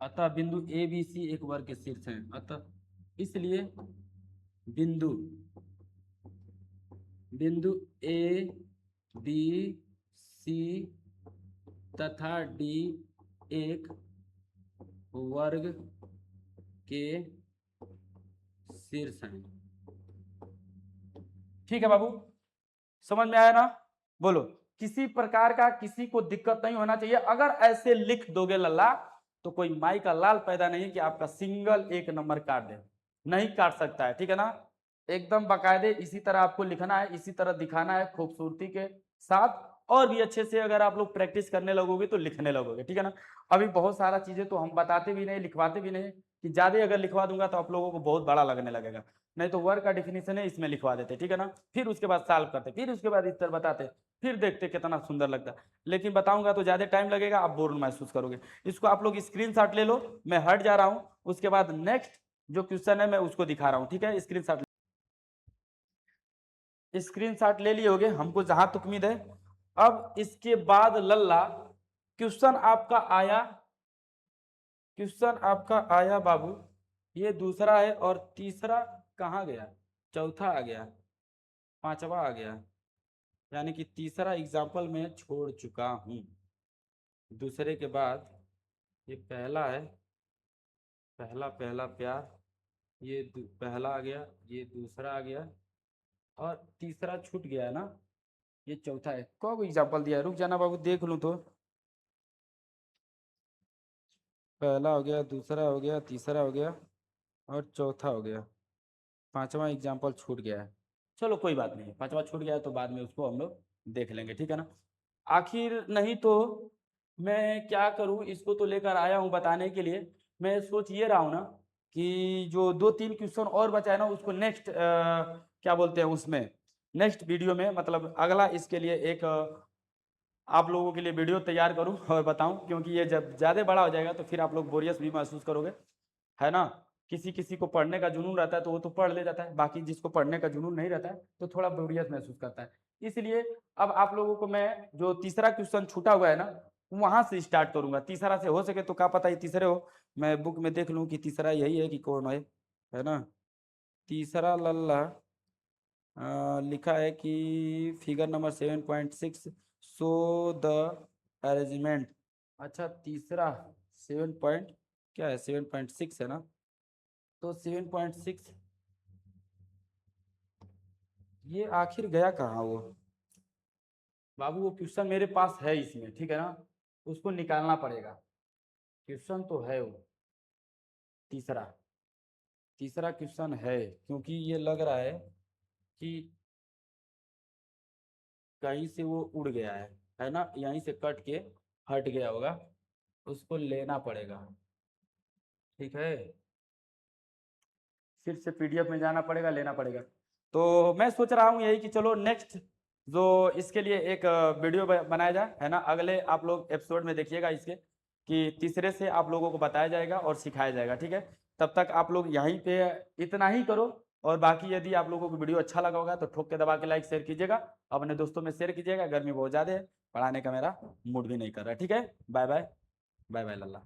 अतः बिंदु ए बी सी एक वर्ग के शीर्ष है, अतः इसलिए बिंदु बिंदु ए बी सी तथा डी एक वर्ग के शीर्ष हैं। ठीक है बाबू, समझ में आया ना, बोलो। किसी प्रकार का किसी को दिक्कत नहीं होना चाहिए, अगर ऐसे लिख दोगे लल्ला तो कोई माई का लाल पैदा नहीं कि आपका सिंगल एक नंबर काट दे, नहीं काट सकता है, ठीक है ना। एकदम बाकायदे इसी तरह आपको लिखना है, इसी तरह दिखाना है खूबसूरती के साथ, और भी अच्छे से अगर आप लोग प्रैक्टिस करने लगोगे तो लिखने लगोगे, ठीक है ना। अभी बहुत सारा चीजें तो हम बताते भी नहीं, लिखवाते भी नहीं, कि ज्यादा अगर लिखवा दूंगा तो आप लोगों को बहुत बड़ा लगने लगेगा। नहीं तो वर्ग का डिफिनेशन है इसमें लिखवा देते, ठीक है ना, फिर उसके बाद सॉल्व करते, फिर उसके बाद इस तरह बताते, फिर देखते कितना सुंदर लगता। लेकिन बताऊंगा तो ज्यादा टाइम लगेगा, आप बोर महसूस करोगे। इसको आप लोग स्क्रीनशॉट ले लो, मैं हट जा रहा हूं, उसके बाद नेक्स्ट जो क्वेश्चन है मैं उसको दिखा रहा हूं, ठीक है। स्क्रीनशॉट ले लिए होगे, हमको जहां तक उम्मीद है। अब इसके बाद लल्ला क्वेश्चन आपका आया, क्वेश्चन आपका आया बाबू, ये दूसरा है, और तीसरा कहाँ गया, चौथा आ गया, पांचवा आ गया, यानी कि तीसरा एग्जाम्पल मैं छोड़ चुका हूं। दूसरे के बाद ये पहला है, पहला पहला प्यार, ये पहला आ गया, ये दूसरा आ गया, और तीसरा छूट गया है ना, ये चौथा है। कौन एग्जाम्पल दिया है, रुक जाना बाबू देख लूं तो। पहला हो गया, दूसरा हो गया, तीसरा हो गया, और चौथा हो गया, पांचवा एग्जाम्पल छूट गया है। चलो कोई बात नहीं, पांचवा छूट गया है तो बाद में उसको हम लोग देख लेंगे, ठीक है ना। आखिर नहीं तो मैं क्या करूं, इसको तो लेकर आया हूं बताने के लिए। मैं सोच ये रहा हूं ना कि जो दो तीन क्वेश्चन और बचा है ना उसको नेक्स्ट क्या बोलते हैं उसमें, नेक्स्ट वीडियो में, मतलब अगला इसके लिए एक आप लोगों के लिए वीडियो तैयार करूं और बताऊं, क्योंकि ये जब ज़्यादा बड़ा हो जाएगा तो फिर आप लोग बोरियस भी महसूस करोगे, है ना। किसी किसी को पढ़ने का जुनून रहता है तो वो तो पढ़ ले जाता है, बाकी जिसको पढ़ने का जुनून नहीं रहता है तो थोड़ा बोरियस महसूस करता है। इसलिए अब आप लोगों को मैं जो तीसरा क्वेश्चन छूटा हुआ है ना वहां से स्टार्ट करूंगा, तीसरा से हो सके तो क्या पता ये तीसरे हो, मैं बुक में देख लूं कि तीसरा यही है कि कौन है ना। तीसरा लल्ला लिखा है कि figure number 7.6 show the arrangement. अच्छा तीसरा 7 पॉइंट क्या है, 7.6 है ना, तो 7.6 ये आखिर गया कहाँ वो बाबू, वो क्वेश्चन मेरे पास है इसमें, ठीक है ना, उसको निकालना पड़ेगा। क्वेश्चन तो है वो तीसरा, तीसरा क्वेश्चन है, क्योंकि ये लग रहा है कि कहीं से वो उड़ गया है ना, यहीं से कट के हट गया होगा, उसको लेना पड़ेगा, ठीक है। फिर से पीडीएफ में जाना पड़ेगा, लेना पड़ेगा। तो मैं सोच रहा हूँ यही कि चलो नेक्स्ट जो इसके लिए एक वीडियो बनाया जाए, है ना, अगले आप लोग एपिसोड में देखिएगा इसके, कि तीसरे से आप लोगों को बताया जाएगा और सिखाया जाएगा, ठीक है। तब तक आप लोग यहीं पे इतना ही करो, और बाकी यदि आप लोगों को वीडियो अच्छा लगा होगा तो ठोक के दबा के लाइक शेयर कीजिएगा, अपने दोस्तों में शेयर कीजिएगा। गर्मी बहुत ज़्यादा है, पढ़ाने का मेरा मूड भी नहीं कर रहा, ठीक है। बाय बाय, बाय बाय लल्ला।